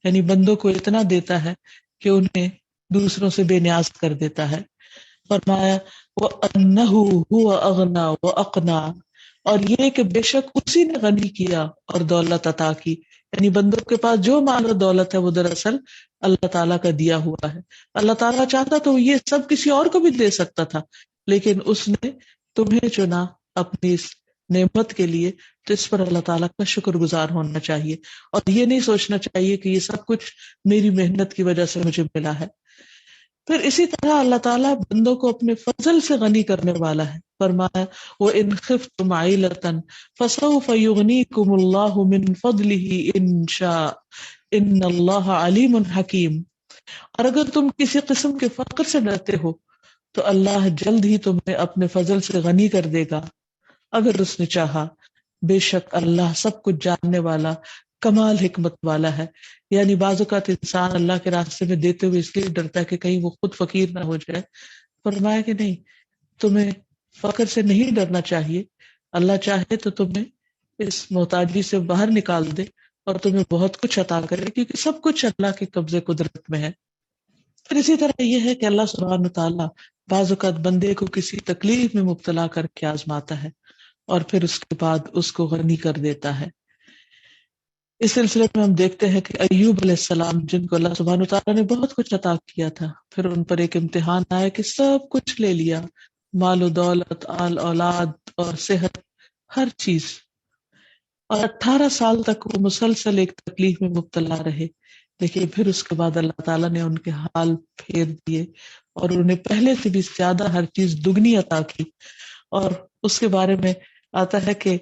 یعنی بندوں کو اتنا دیتا ہے کہ انہیں دوسروں سے بے نیاز کر دیتا ہے. فرمایا وَأَنَّهُ هُوَ أَغْنَى وَأَقْنَى، اور یہ کہ بے شک اسی نے غنی کیا اور دولت عطا کی. یعنی بندوں کے پاس جو مال و دولت ہے وہ دراصل اللہ تعالیٰ کا دیا ہوا ہے. اللہ تعالیٰ چاہتا تو یہ سب کسی اور کو بھی دے سکتا تھا، لیکن اس نے تمہیں چنا اپنی اس نعمت کے لیے. تو اس پر اللہ تعالیٰ کا شکر گزار ہونا چاہیے، اور یہ نہیں سوچنا چاہیے کہ یہ سب کچھ میری محنت کی وجہ سے مجھے ملا ہے. پھر اسی طرح اللہ تعالیٰ بندوں کو اپنے فضل سے غنی کرنے والا ہے. فرمایا وَإِنْ خِفْتُمْ عَيْلَةً فَسَوْفَ يُغْنِيكُمُ اللَّهُ مِنْ فَضْلِهِ إِنْ شَاءَ إِنَّ اللَّهَ عَلِيمٌ حَكِيمٌ. اور اگر تم کسی قسم کے فقر سے ڈرتے ہو تو اللہ جلد ہی تمہیں اپنے فضل سے غنی کر دے گا اگر اس نے چاہا. بے شک اللہ سب کچھ جاننے والا، کمال حکمت والا ہے. یعنی بعض اوقات انسان اللہ کے راستے میں دیتے ہوئے اس لیے ڈرتا ہے کہ کہیں وہ خود فقیر نہ ہو جائے. فرمایا کہ نہیں، تمہیں فقر سے نہیں ڈرنا چاہیے. اللہ چاہے تو تمہیں اس محتاجی سے باہر نکال دے اور تمہیں بہت کچھ عطا کرے، کیونکہ سب کچھ اللہ کے قبضے قدرت میں ہے. پھر اسی طرح یہ ہے کہ اللہ سبحانہ تعالیٰ بعض اوقات بندے کو کسی تکلیف میں مبتلا کر کے آزماتا ہے اور پھر اس کے بعد اس کو غنی کر دیتا ہے. اس سلسلے میں ہم دیکھتے ہیں کہ ایوب علیہ السلام، جن کو اللہ سبحانہ تعالیٰ نے بہت کچھ عطا کیا تھا، پھر ان پر ایک امتحان آیا کہ سب کچھ لے لیا، مال و دولت، آل اولاد اور صحت، ہر چیز، اور 18 سال تک وہ مسلسل ایک تکلیف میں مبتلا رہے. لیکن پھر اس کے بعد اللہ تعالیٰ نے ان کے حال پھیر دیے اور انہیں پہلے سے بھی زیادہ ہر چیز دگنی عطا کی. اور اس کے بارے میں آتا ہے کہ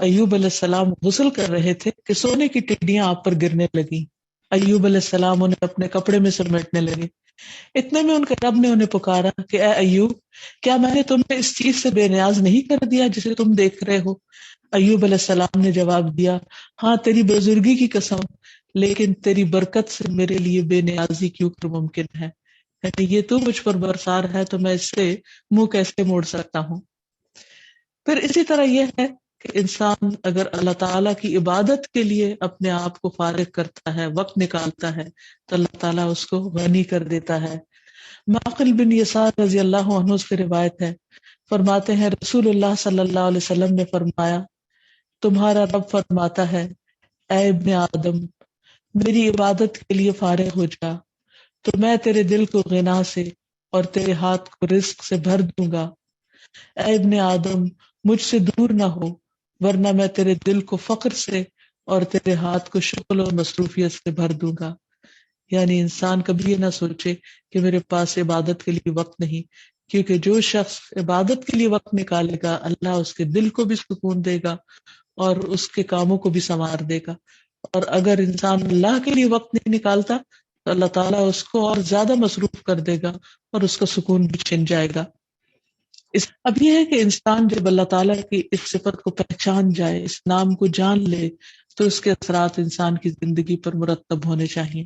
ایوب علیہ السلام غسل کر رہے تھے کہ سونے کی ٹڈیاں آپ پر گرنے لگیں. ایوب علیہ السلام انہیں اپنے کپڑے میں سمیٹنے لگے. اتنے میں ان کے رب نے انہیں پکارا کہ اے ایوب، کیا میں نے تمہیں اس چیز سے بے نیاز نہیں کر دیا جسے تم دیکھ رہے ہو؟ ایوب علیہ السلام نے جواب دیا، ہاں تیری بزرگی کی قسم، لیکن تیری برکت سے میرے لیے بے نیازی کیوں کر ممکن ہے؟ یعنی یہ تو مجھ پر برسار ہے تو میں اس سے منہ کیسے موڑ سکتا ہوں؟ پھر اسی طرح یہ ہے کہ انسان اگر اللہ تعالیٰ کی عبادت کے لیے اپنے آپ کو فارغ کرتا ہے، وقت نکالتا ہے، تو اللہ تعالیٰ اس کو غنی کر دیتا ہے. معقل بن یسار رضی اللہ عنہ سے روایت ہے، فرماتے ہیں رسول اللہ صلی اللہ علیہ وسلم نے فرمایا، تمہارا رب فرماتا ہے اے ابن آدم، میری عبادت کے لیے فارغ ہو جا تو میں تیرے دل کو غنا سے اور تیرے ہاتھ کو رزق سے بھر دوں گا. اے ابن آدم، مجھ سے دور نہ ہو ورنہ میں تیرے دل کو فقر سے اور تیرے ہاتھ کو شغل اور مصروفیت سے بھر دوں گا. یعنی انسان کبھی یہ نہ سوچے کہ میرے پاس عبادت کے لیے وقت نہیں، کیونکہ جو شخص عبادت کے لیے وقت نکالے گا اللہ اس کے دل کو بھی سکون دے گا اور اس کے کاموں کو بھی سنوار دے گا. اور اگر انسان اللہ کے لیے وقت نہیں نکالتا تو اللہ تعالیٰ اس کو اور زیادہ مصروف کر دے گا اور اس کا سکون بھی چھن جائے گا. اب یہ ہے کہ انسان جب اللہ تعالیٰ کی اس صفت کو پہچان جائے، اس نام کو جان لے، تو اس کے اثرات انسان کی زندگی پر مرتب ہونے چاہیے.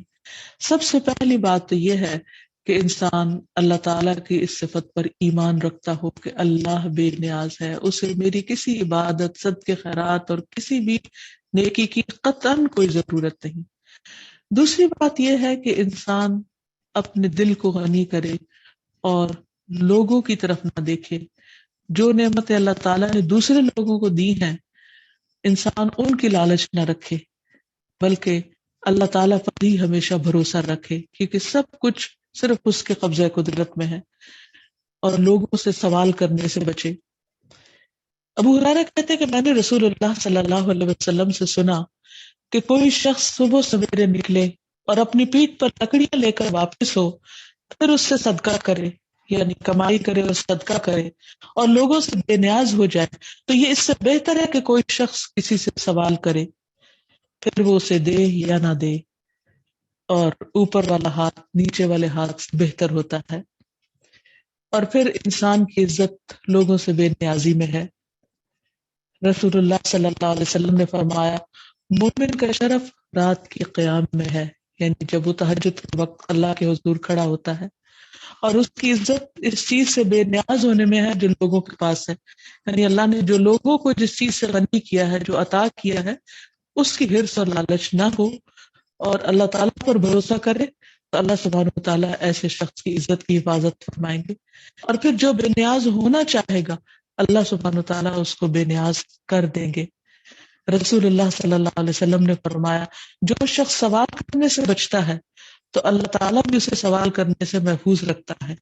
سب سے پہلی بات تو یہ ہے کہ انسان اللہ تعالیٰ کی اس صفت پر ایمان رکھتا ہو کہ اللہ بے نیاز ہے، اسے میری کسی عبادت، صدقے خیرات اور کسی بھی نیکی کی قطعاً کوئی ضرورت نہیں. دوسری بات یہ ہے کہ انسان اپنے دل کو غنی کرے اور لوگوں کی طرف نہ دیکھے. جو نعمتیں اللہ تعالیٰ نے دوسرے لوگوں کو دی ہیں، انسان ان کی لالچ نہ رکھے بلکہ اللہ تعالیٰ پر ہی ہمیشہ بھروسہ رکھے، کیونکہ سب کچھ صرف اس کے قبضہ قدرت میں ہے. اور لوگوں سے سوال کرنے سے بچے. ابو ہریرہ کہتے ہیں کہ میں نے رسول اللہ صلی اللہ علیہ وسلم سے سنا کہ کوئی شخص صبح سویرے نکلے اور اپنی پیٹھ پر لکڑیاں لے کر واپس ہو، پھر اس سے صدقہ کرے، یعنی کمائی کرے اور صدقہ کرے، اور لوگوں سے بے نیاز ہو جائے، تو یہ اس سے بہتر ہے کہ کوئی شخص کسی سے سوال کرے، پھر وہ اسے دے یا نہ دے، اور اوپر والا ہاتھ نیچے والے ہاتھ سے بہتر ہوتا ہے۔ اور پھر انسان کی عزت لوگوں سے بے نیازی میں ہے۔ رسول اللہ صلی اللہ علیہ وسلم نے فرمایا، مومن کا شرف رات کے قیام میں ہے، یعنی جب وہ تہجد کے وقت اللہ کے حضور کھڑا ہوتا ہے، اور اس کی عزت اس چیز سے بے نیاز ہونے میں ہے جو لوگوں کے پاس ہے، یعنی اللہ نے جو لوگوں کو جس چیز سے غنی کیا ہے، جو عطا کیا ہے، اس کی حرص اور لالچ نہ ہو، اور اللہ تعالیٰ پر بھروسہ کرے، تو اللہ سبحانہ و تعالیٰ ایسے شخص کی عزت کی حفاظت فرمائیں گے۔ اور پھر جو بے نیاز ہونا چاہے گا، اللہ سبحانہ و تعالیٰ اس کو بے نیاز کر دیں گے۔ رسول اللہ صلی اللہ علیہ وسلم نے فرمایا، جو شخص سوال کرنے سے بچتا ہے تو اللہ تعالیٰ بھی اسے سوال کرنے سے محفوظ رکھتا ہے،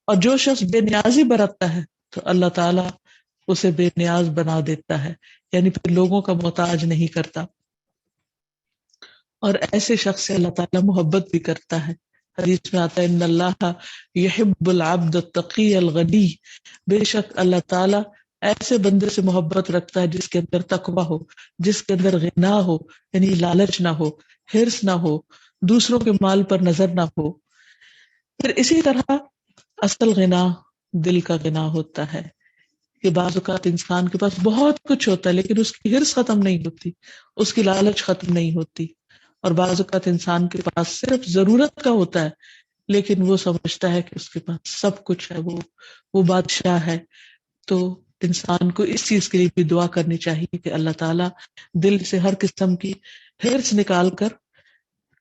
اور جو شخص بے نیازی برتتا ہے تو اللہ تعالیٰ اسے بے نیاز بنا دیتا ہے، یعنی پھر لوگوں کا محتاج نہیں کرتا، اور ایسے شخص سے اللہ تعالیٰ محبت بھی کرتا ہے۔ حدیث میں آتا ہے، ان اللہ یحب العبد التقی الغنی، بے شک اللہ تعالیٰ ایسے بندے سے محبت رکھتا ہے جس کے اندر تقویٰ ہو، جس کے اندر غنا ہو، یعنی لالچ نہ ہو، حرص نہ ہو، دوسروں کے مال پر نظر نہ ہو۔ پھر اسی طرح اصل غنا دل کا غنا ہوتا ہے، کہ بعض اوقات انسان کے پاس بہت کچھ ہوتا ہے لیکن اس کی حرص ختم نہیں ہوتی، اس کی لالچ ختم نہیں ہوتی، اور بعض اوقات انسان کے پاس صرف ضرورت کا ہوتا ہے لیکن وہ سمجھتا ہے کہ اس کے پاس سب کچھ ہے، وہ بادشاہ ہے۔ تو انسان کو اس چیز کے لیے بھی دعا کرنی چاہیے کہ اللہ تعالیٰ دل سے ہر قسم کی حرص نکال کر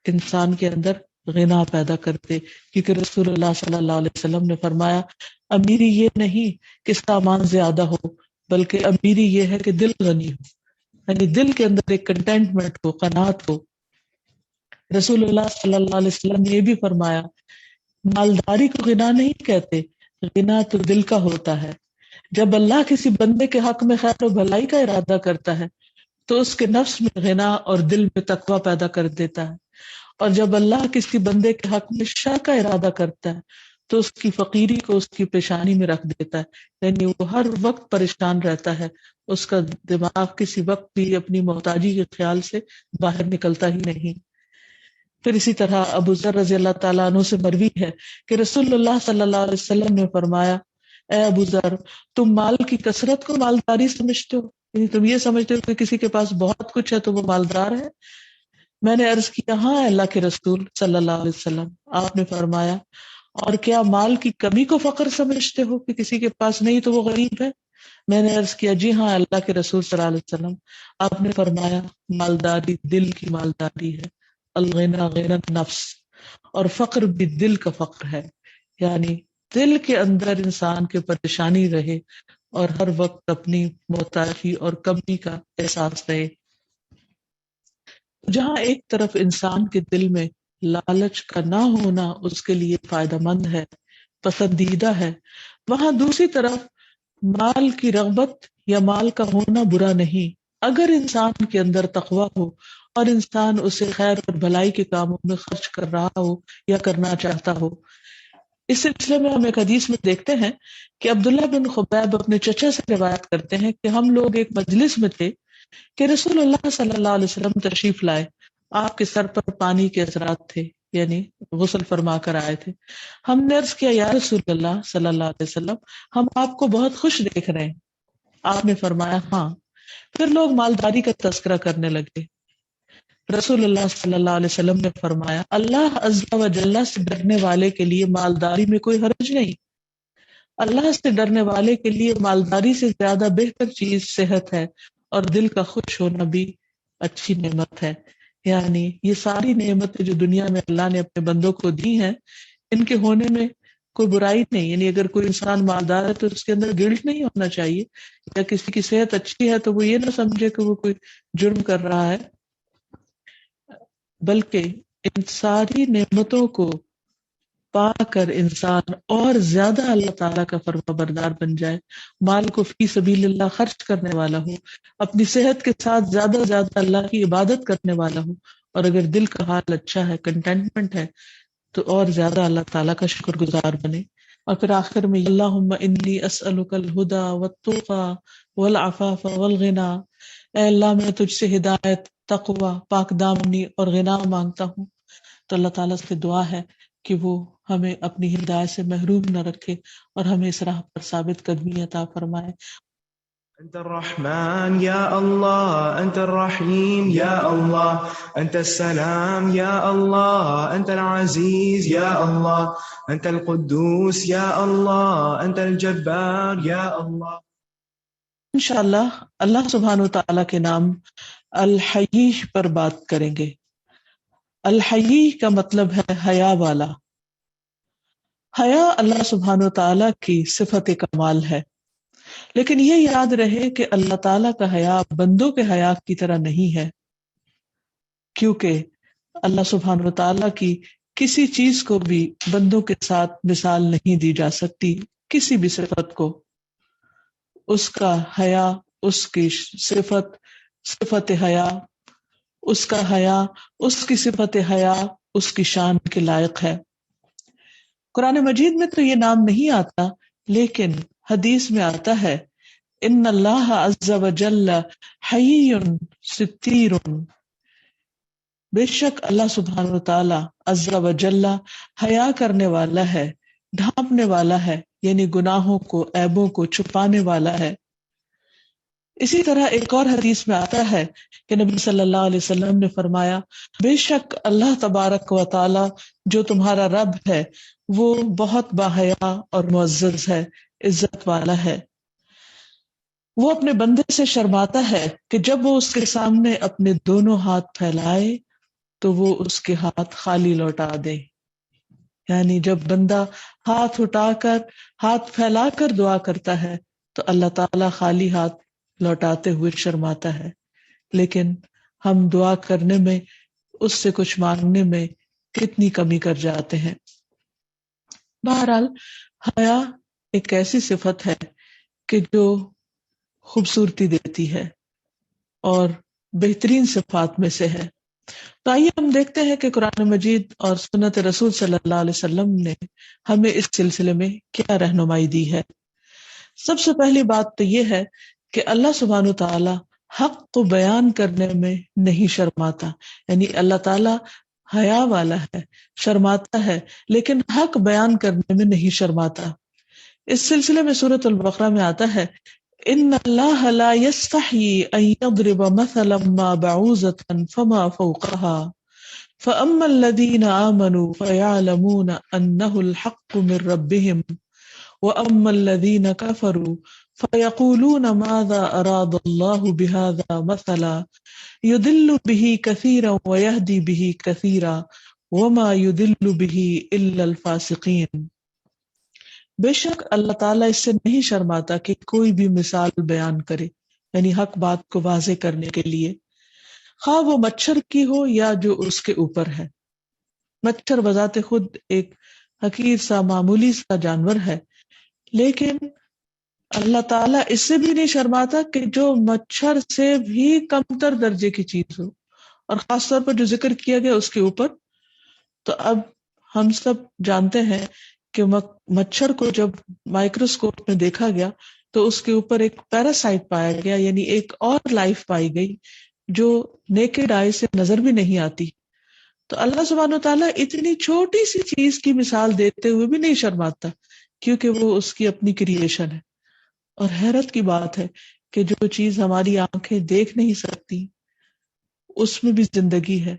انسان کے اندر غنا پیدا کرتے، کیونکہ رسول اللہ صلی اللہ علیہ وسلم نے فرمایا، امیری یہ نہیں کہ سامان زیادہ ہو، بلکہ امیری یہ ہے کہ دل غنی ہو، یعنی دل کے اندر ایک کنٹینٹمنٹ ہو، قناعت ہو۔ رسول اللہ صلی اللہ علیہ وسلم نے یہ بھی فرمایا، مالداری کو غنا نہیں کہتے، غنا تو دل کا ہوتا ہے۔ جب اللہ کسی بندے کے حق میں خیر و بھلائی کا ارادہ کرتا ہے تو اس کے نفس میں غنا اور دل میں تقویٰ پیدا کر دیتا ہے، اور جب اللہ کسی بندے کے حق میں شر کا ارادہ کرتا ہے تو اس کی فقیری کو اس کی پیشانی میں رکھ دیتا ہے، یعنی وہ ہر وقت پریشان رہتا ہے، اس کا دماغ کسی وقت بھی اپنی محتاجی کے خیال سے باہر نکلتا ہی نہیں۔ پھر اسی طرح ابو ذر رضی اللہ تعالیٰ عنہ سے مروی ہے کہ رسول اللہ صلی اللہ علیہ وسلم نے فرمایا، اے ابو ذر، تم مال کی کثرت کو مالداری سمجھتے ہو، یعنی تم یہ سمجھتے ہو کہ کسی کے پاس بہت کچھ ہے تو وہ مالدار ہے؟ میں نے عرض کیا، ہاں اللہ کے رسول صلی اللہ علیہ وسلم۔ آپ نے فرمایا، اور کیا مال کی کمی کو فقر سمجھتے ہو کہ کسی کے پاس نہیں تو وہ غریب ہے؟ میں نے عرض کیا، جی ہاں اللہ کے رسول صلی اللہ علیہ وسلم۔ آپ نے فرمایا، مالداری دل کی مالداری ہے، الغنا غنا نفس، اور فقر بھی دل کا فقر ہے، یعنی دل کے اندر انسان کے پریشانی رہے اور ہر وقت اپنی محتاجی اور کمی کا احساس رہے۔ جہاں ایک طرف انسان کے دل میں لالچ کا نہ ہونا اس کے لیے فائدہ مند ہے، پسندیدہ ہے، وہاں دوسری طرف مال کی رغبت یا مال کا ہونا برا نہیں، اگر انسان کے اندر تقویٰ ہو اور انسان اسے خیر اور بھلائی کے کاموں میں خرچ کر رہا ہو یا کرنا چاہتا ہو۔ اس سلسلے میں ہم ایک حدیث میں دیکھتے ہیں کہ عبداللہ بن خبیب اپنے چچا سے روایت کرتے ہیں کہ ہم لوگ ایک مجلس میں تھے کہ رسول اللہ صلی اللہ علیہ وسلم تشریف لائے، آپ کے سر پر پانی کے اثرات تھے، یعنی غسل فرما کر آئے تھے۔ ہم نے عرض کیا، یا رسول اللہ صلی اللہ علیہ وسلم، ہم آپ کو بہت خوش دیکھ رہے ہیں۔ آپ نے فرمایا، ہاں۔ پھر لوگ مالداری کا تذکرہ کرنے لگے۔ رسول اللہ صلی اللہ علیہ وسلم نے فرمایا، اللہ عز و جل سے ڈرنے والے کے لیے مالداری میں کوئی حرج نہیں، اللہ سے ڈرنے والے کے لیے مالداری سے زیادہ بہتر چیز صحت ہے، اور دل کا خوش ہونا بھی اچھی نعمت ہے۔ یعنی یہ ساری نعمتیں جو دنیا میں اللہ نے اپنے بندوں کو دی ہیں، ان کے ہونے میں کوئی برائی نہیں، یعنی اگر کوئی انسان مالدار ہے تو اس کے اندر گلٹ نہیں ہونا چاہیے، یا کسی کی صحت اچھی ہے تو وہ یہ نہ سمجھے کہ وہ کوئی جرم کر رہا ہے، بلکہ ان ساری نعمتوں کو پا کر انسان اور زیادہ اللہ تعالیٰ کا فرما بردار بن جائے، مال کو فی سبیل اللہ خرچ کرنے والا ہو، اپنی صحت کے ساتھ زیادہ سے زیادہ اللہ کی عبادت کرنے والا ہو، اور اگر دل کا حال اچھا ہے، کنٹینٹمنٹ ہے، تو اور زیادہ اللہ تعالیٰ کا شکر گزار بنے۔ اور پھر آخر میں اللہم انی اسألک الہدی والتقی والعفاف والغنی، اے اللہ میں تجھ سے ہدایت، تقوی، پاک دامنی اور غنا مانگتا ہوں۔ تو اللہ تعالیٰ سے دعا ہے کہ وہ ہمیں اپنی ہدایت سے محروم نہ رکھے اور ہمیں اس راہ پر ثابت قدمی عطا فرمائے۔ أنت الرحمن يا الله، أنت الرحيم يا الله، أنت السلام يا الله، أنت العزيز يا الله، أنت القدوس يا الله، أنت الجبار يا الله۔ انشاءاللہ اللہ سبحانہ وتعالیٰ کے نام الحی پر بات کریں گے۔ الحی کا مطلب ہے حیا والا۔ حیا اللہ سبحانہ وتعالیٰ کی صفت کمال ہے، لیکن یہ یاد رہے کہ اللہ تعالیٰ کا حیا بندوں کے حیا کی طرح نہیں ہے، کیونکہ اللہ سبحانہ وتعالیٰ کی کسی چیز کو بھی بندوں کے ساتھ مثال نہیں دی جا سکتی، کسی بھی صفت کو۔ اس کا حیا، اس کی صفت حیا، اس کا حیا، اس کی صفت حیا اس کی شان کے لائق ہے۔ قرآن مجید میں تو یہ نام نہیں آتا، لیکن حدیث میں آتا ہے ان اللہ عز وجل حی ستیر، بے شک اللہ سبحانہ وتعالی عز وجل حیا کرنے والا ہے، ڈھانپنے والا ہے، یعنی گناہوں کو، عیبوں کو چھپانے والا ہے۔ اسی طرح ایک اور حدیث میں آتا ہے کہ نبی صلی اللہ علیہ وسلم نے فرمایا بے شک اللہ تبارک و تعالی جو تمہارا رب ہے وہ بہت باحیا اور معزز ہے، عزت والا ہے۔ وہ اپنے بندے سے شرماتا ہے کہ جب وہ اس کے سامنے اپنے دونوں ہاتھ پھیلائے تو وہ اس کے ہاتھ خالی لوٹا دے، یعنی جب بندہ ہاتھ اٹھا کر، ہاتھ پھیلا کر دعا کرتا ہے تو اللہ تعالیٰ خالی ہاتھ لوٹاتے ہوئے شرماتا ہے، لیکن ہم دعا کرنے میں، اس سے کچھ مانگنے میں کتنی کمی کر جاتے ہیں۔ بہرحال حیا ایک ایسی صفت ہے کہ جو خوبصورتی دیتی ہے اور بہترین صفات میں سے ہے۔ تو آئیے ہم دیکھتے ہیں کہ قرآن مجید اور سنت رسول صلی اللہ علیہ وسلم نے ہمیں اس سلسلے میں کیا رہنمائی دی ہے۔ سب سے پہلی بات تو یہ ہے کہ اللہ سبحانہ و تعالی حق کو بیان کرنے میں نہیں شرماتا، یعنی اللہ تعالی حیا والا ہے، شرماتا ہے، لیکن حق بیان کرنے میں نہیں شرماتا۔ اس سلسلے میں سورۃ البقرہ میں آتا ہے ان اللہ لا یستحیی ان یضرب مثلا ما بعوضۃ فما فوقها فاما الذین آمنوا فیعلمون انہ الحق من ربهم واما الذین کفروا فیقولون ماذا اراد اللہ بهذا مثلا يضل به كثيرا ويهدي به كثيرا وما يضل به الا الفاسقين۔ بے شک اللہ تعالیٰ اس سے نہیں شرماتا کہ کوئی بھی مثال بیان کرے، یعنی حق بات کو واضح کرنے کے لیے، خواہ وہ مچھر کی ہو یا جو اس کے اوپر ہے۔ مچھر بذات خود ایک حقیر سا معمولی سا جانور ہے، لیکن اللہ تعالیٰ اس سے بھی نہیں شرماتا کہ جو مچھر سے بھی کمتر درجے کی چیز ہو، اور خاص طور پر جو ذکر کیا گیا اس کے اوپر۔ تو اب ہم سب جانتے ہیں کہ مچھر کو جب مائکروسکوپ میں دیکھا گیا تو اس کے اوپر ایک پیراسائٹ پایا گیا، یعنی ایک اور لائف پائی گئی جو نیکڈ آئی سے نظر بھی نہیں آتی۔ تو اللہ سبحانہ وتعالیٰ اتنی چھوٹی سی چیز کی مثال دیتے ہوئے بھی نہیں شرماتا، کیونکہ وہ اس کی اپنی کریشن ہے۔ اور حیرت کی بات ہے کہ جو چیز ہماری آنکھیں دیکھ نہیں سکتی اس میں بھی زندگی ہے،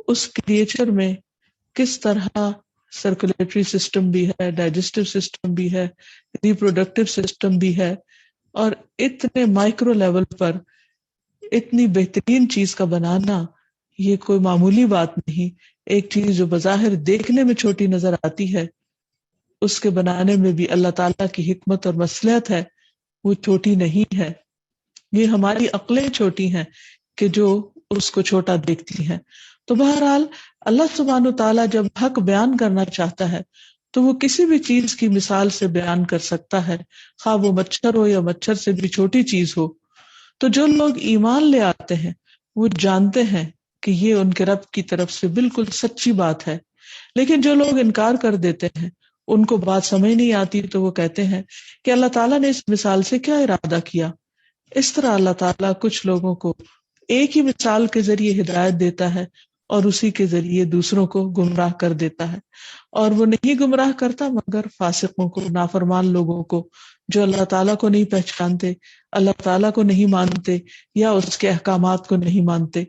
اس کریچر میں کس طرح سرکولیٹری سسٹم بھی ہے، ڈائجسٹو سسٹم بھی ہے، ریپروڈکٹیو سسٹم بھی ہے، اور اتنے مائکرو لیول پر اتنی بہترین چیز کا بنانا یہ کوئی معمولی بات نہیں۔ ایک چیز جو بظاہر دیکھنے میں چھوٹی نظر آتی ہے اس کے بنانے میں بھی اللہ تعالیٰ کی حکمت اور مصلحت ہے، وہ چھوٹی نہیں ہے۔ یہ ہماری عقلیں چھوٹی ہیں کہ جو اس کو چھوٹا دیکھتی ہیں۔ تو بہرحال اللہ سبحانہ تعالیٰ جب حق بیان کرنا چاہتا ہے تو وہ کسی بھی چیز کی مثال سے بیان کر سکتا ہے، خواہ وہ مچھر ہو یا مچھر سے بھی چھوٹی چیز ہو۔ تو جو لوگ ایمان لے آتے ہیں وہ جانتے ہیں کہ یہ ان کے رب کی طرف سے بالکل سچی بات ہے، لیکن جو لوگ انکار کر دیتے ہیں، ان کو بات سمجھ نہیں آتی تو وہ کہتے ہیں کہ اللہ تعالیٰ نے اس مثال سے کیا ارادہ کیا۔ اس طرح اللہ تعالیٰ کچھ لوگوں کو ایک ہی مثال کے ذریعے ہدایت دیتا ہے اور اسی کے ذریعے دوسروں کو گمراہ کر دیتا ہے، اور وہ نہیں گمراہ کرتا مگر فاسقوں کو، نافرمان لوگوں کو، جو اللہ تعالیٰ کو نہیں پہچانتے، اللہ تعالیٰ کو نہیں مانتے یا اس کے احکامات کو نہیں مانتے۔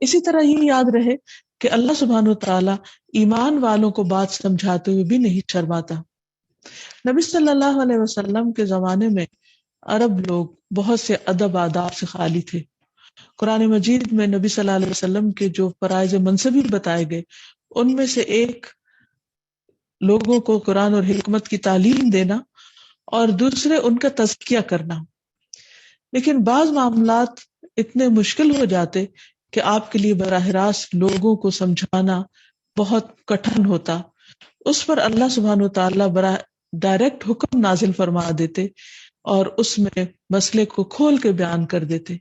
اسی طرح یہ یاد رہے کہ اللہ سبحانہ وتعالیٰ ایمان والوں کو بات سمجھاتے ہوئے بھی نہیں شرماتا۔ نبی صلی اللہ علیہ وسلم کے زمانے میں عرب لوگ بہت سے ادب آداب سے خالی تھے۔ قرآن مجید میں نبی صلی اللہ علیہ وسلم کے جو فرائض منصبی بتائے گئے ان میں سے ایک لوگوں کو قرآن اور حکمت کی تعلیم دینا اور دوسرے ان کا تزکیہ کرنا۔ لیکن بعض معاملات اتنے مشکل ہو جاتے کہ آپ کے لیے براہ راست لوگوں کو سمجھانا بہت کٹھن ہوتا، اس پر اللہ سبحانہ وتعالیٰ ڈائریکٹ حکم نازل فرما دیتے اور اس میں مسئلے کو کھول کے بیان کر دیتے۔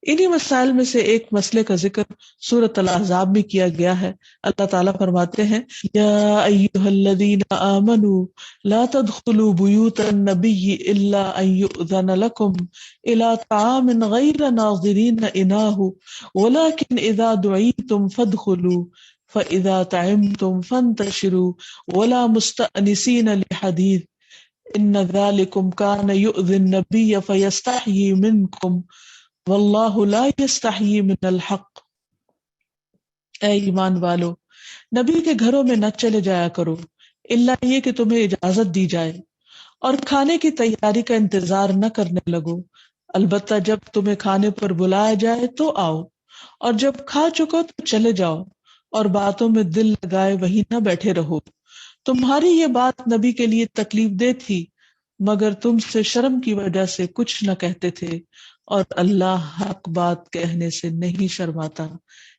انہی مسائل میں سے ایک مسئلے کا ذکر سورۃ الاحزاب میں کیا گیا ہے۔ اللہ تعالیٰ فرماتے ہیں یا ایھا الذین آمنوا لا تدخلوا بیوت النبی الا ان یؤذن لکم الی طعام غیر ناظرین اناہ ولکن اذا دعیتم فادخلوا فاذا طعمتم فانتشروا ولا مستأنسین لحدیث ان ذلکم کان یؤذی النبی فیستحیی منکم واللہ لا یستحیی من الحق۔ اے ایمان والو، نبی کے گھروں میں نہ چلے جایا کرو الا یہ کہ تمہیں اجازت دی جائے، اور کھانے کی تیاری کا انتظار نہ کرنے لگو، البتہ جب تمہیں کھانے پر بلایا جائے تو آؤ، اور جب کھا چکو تو چلے جاؤ، اور باتوں میں دل لگائے وہیں نہ بیٹھے رہو۔ تمہاری یہ بات نبی کے لیے تکلیف دہ تھی مگر تم سے شرم کی وجہ سے کچھ نہ کہتے تھے، اور اللہ حق بات کہنے سے نہیں شرماتا۔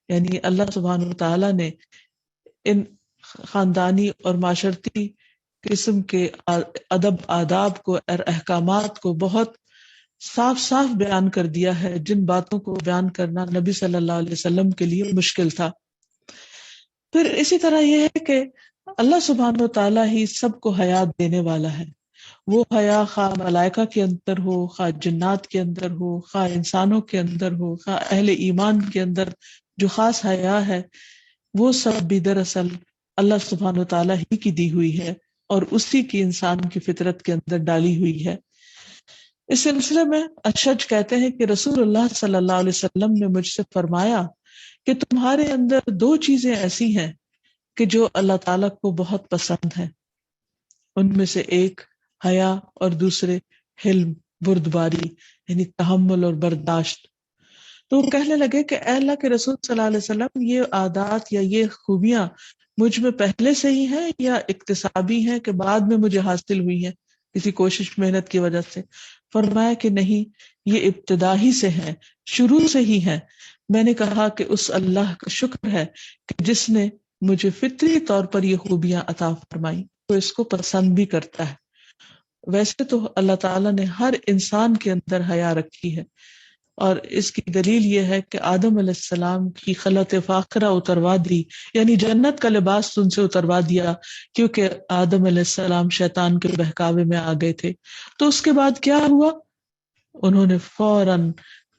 یعنی اللہ سبحانہ وتعالیٰ نے ان خاندانی اور معاشرتی قسم کے ادب آداب کو اور احکامات کو بہت صاف صاف بیان کر دیا ہے، جن باتوں کو بیان کرنا نبی صلی اللہ علیہ وسلم کے لیے مشکل تھا۔ پھر اسی طرح یہ ہے کہ اللہ سبحانہ وتعالیٰ ہی سب کو حیات دینے والا ہے۔ وہ حیا خواہ ملائکہ کے اندر ہو، خواہ جنات کے اندر ہو، خواہ انسانوں کے اندر ہو، خواہ اہل ایمان کے اندر جو خاص حیا ہے، وہ سب بھی دراصل اللہ سبحانہ وتعالیٰ ہی کی دی ہوئی ہے اور اسی کی انسان کی فطرت کے اندر ڈالی ہوئی ہے۔ اس سلسلے میں اشج کہتے ہیں کہ رسول اللہ صلی اللہ علیہ وسلم نے مجھ سے فرمایا کہ تمہارے اندر دو چیزیں ایسی ہیں کہ جو اللہ تعالیٰ کو بہت پسند ہیں، ان میں سے ایک حیا اور دوسرے حلم، بردباری، یعنی تحمل اور برداشت۔ تو وہ کہنے لگے کہ اے اللہ کے رسول صلی اللہ علیہ وسلم، یہ عادات یا یہ خوبیاں مجھ میں پہلے سے ہی ہیں یا اکتسابی ہیں کہ بعد میں مجھے حاصل ہوئی ہیں کسی کوشش محنت کی وجہ سے؟ فرمایا کہ نہیں، یہ ابتدا ہی سے ہیں، شروع سے ہی ہیں۔ میں نے کہا کہ اس اللہ کا شکر ہے کہ جس نے مجھے فطری طور پر یہ خوبیاں عطا فرمائی، تو اس کو پسند بھی کرتا ہے۔ ویسے تو اللہ تعالیٰ نے ہر انسان کے اندر حیا رکھی ہے، اور اس کی دلیل یہ ہے کہ آدم علیہ السلام کی خلعت فاخرہ اتروا دی، یعنی جنت کا لباس ان سے اتروا دیا، کیونکہ آدم علیہ السلام شیطان کے بہکاوے میں آ گئے تھے۔ تو اس کے بعد کیا ہوا؟ انہوں نے فوراً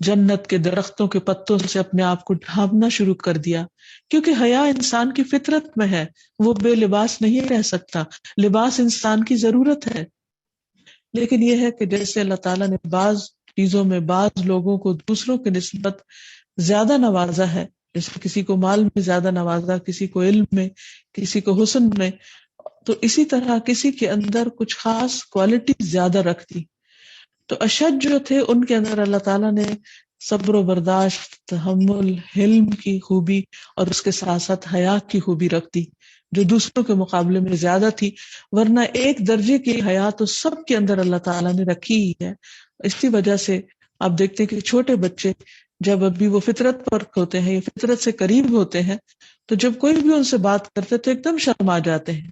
جنت کے درختوں کے پتوں سے اپنے آپ کو ڈھانپنا شروع کر دیا، کیونکہ حیا انسان کی فطرت میں ہے، وہ بے لباس نہیں رہ سکتا، لباس انسان کی ضرورت ہے۔ لیکن یہ ہے کہ جیسے اللہ تعالیٰ نے بعض چیزوں میں بعض لوگوں کو دوسروں کی نسبت زیادہ نوازا ہے، جیسے کسی کو مال میں زیادہ نوازا، کسی کو علم میں، کسی کو حسن میں، تو اسی طرح کسی کے اندر کچھ خاص کوالٹی زیادہ رکھ دی۔ تو اشد جو تھے ان کے اندر اللہ تعالیٰ نے صبر و برداشت، تحمل، حلم کی خوبی اور اس کے ساتھ ساتھ حیا کی خوبی رکھ دی، جو دوسروں کے مقابلے میں زیادہ تھی، ورنہ ایک درجے کی حیا تو سب کے اندر اللہ تعالیٰ نے رکھی ہی ہے۔ اسی وجہ سے آپ دیکھتے ہیں کہ چھوٹے بچے جب ابھی وہ فطرت پر ہوتے ہیں یا فطرت سے قریب ہوتے ہیں تو جب کوئی بھی ان سے بات کرتے تو ایک دم شرم آ جاتے ہیں،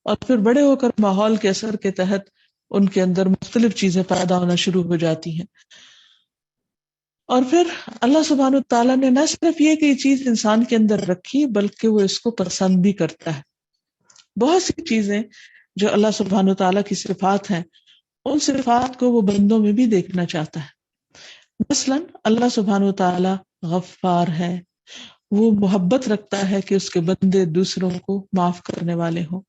اور پھر بڑے ہو کر ماحول کے اثر کے تحت ان کے اندر مختلف چیزیں پیدا ہونا شروع ہو جاتی ہیں۔ اور پھر اللہ سبحانہ تعالیٰ نے نہ صرف یہ کہ یہ چیز انسان کے اندر رکھی بلکہ وہ اس کو پسند بھی کرتا ہے۔ بہت سی چیزیں جو اللہ سبحانہ تعالیٰ کی صفات ہیں، ان صفات کو وہ بندوں میں بھی دیکھنا چاہتا ہے۔ مثلاً اللہ سبحانہ تعالیٰ غفار ہے، وہ محبت رکھتا ہے کہ اس کے بندے دوسروں کو معاف کرنے والے ہوں۔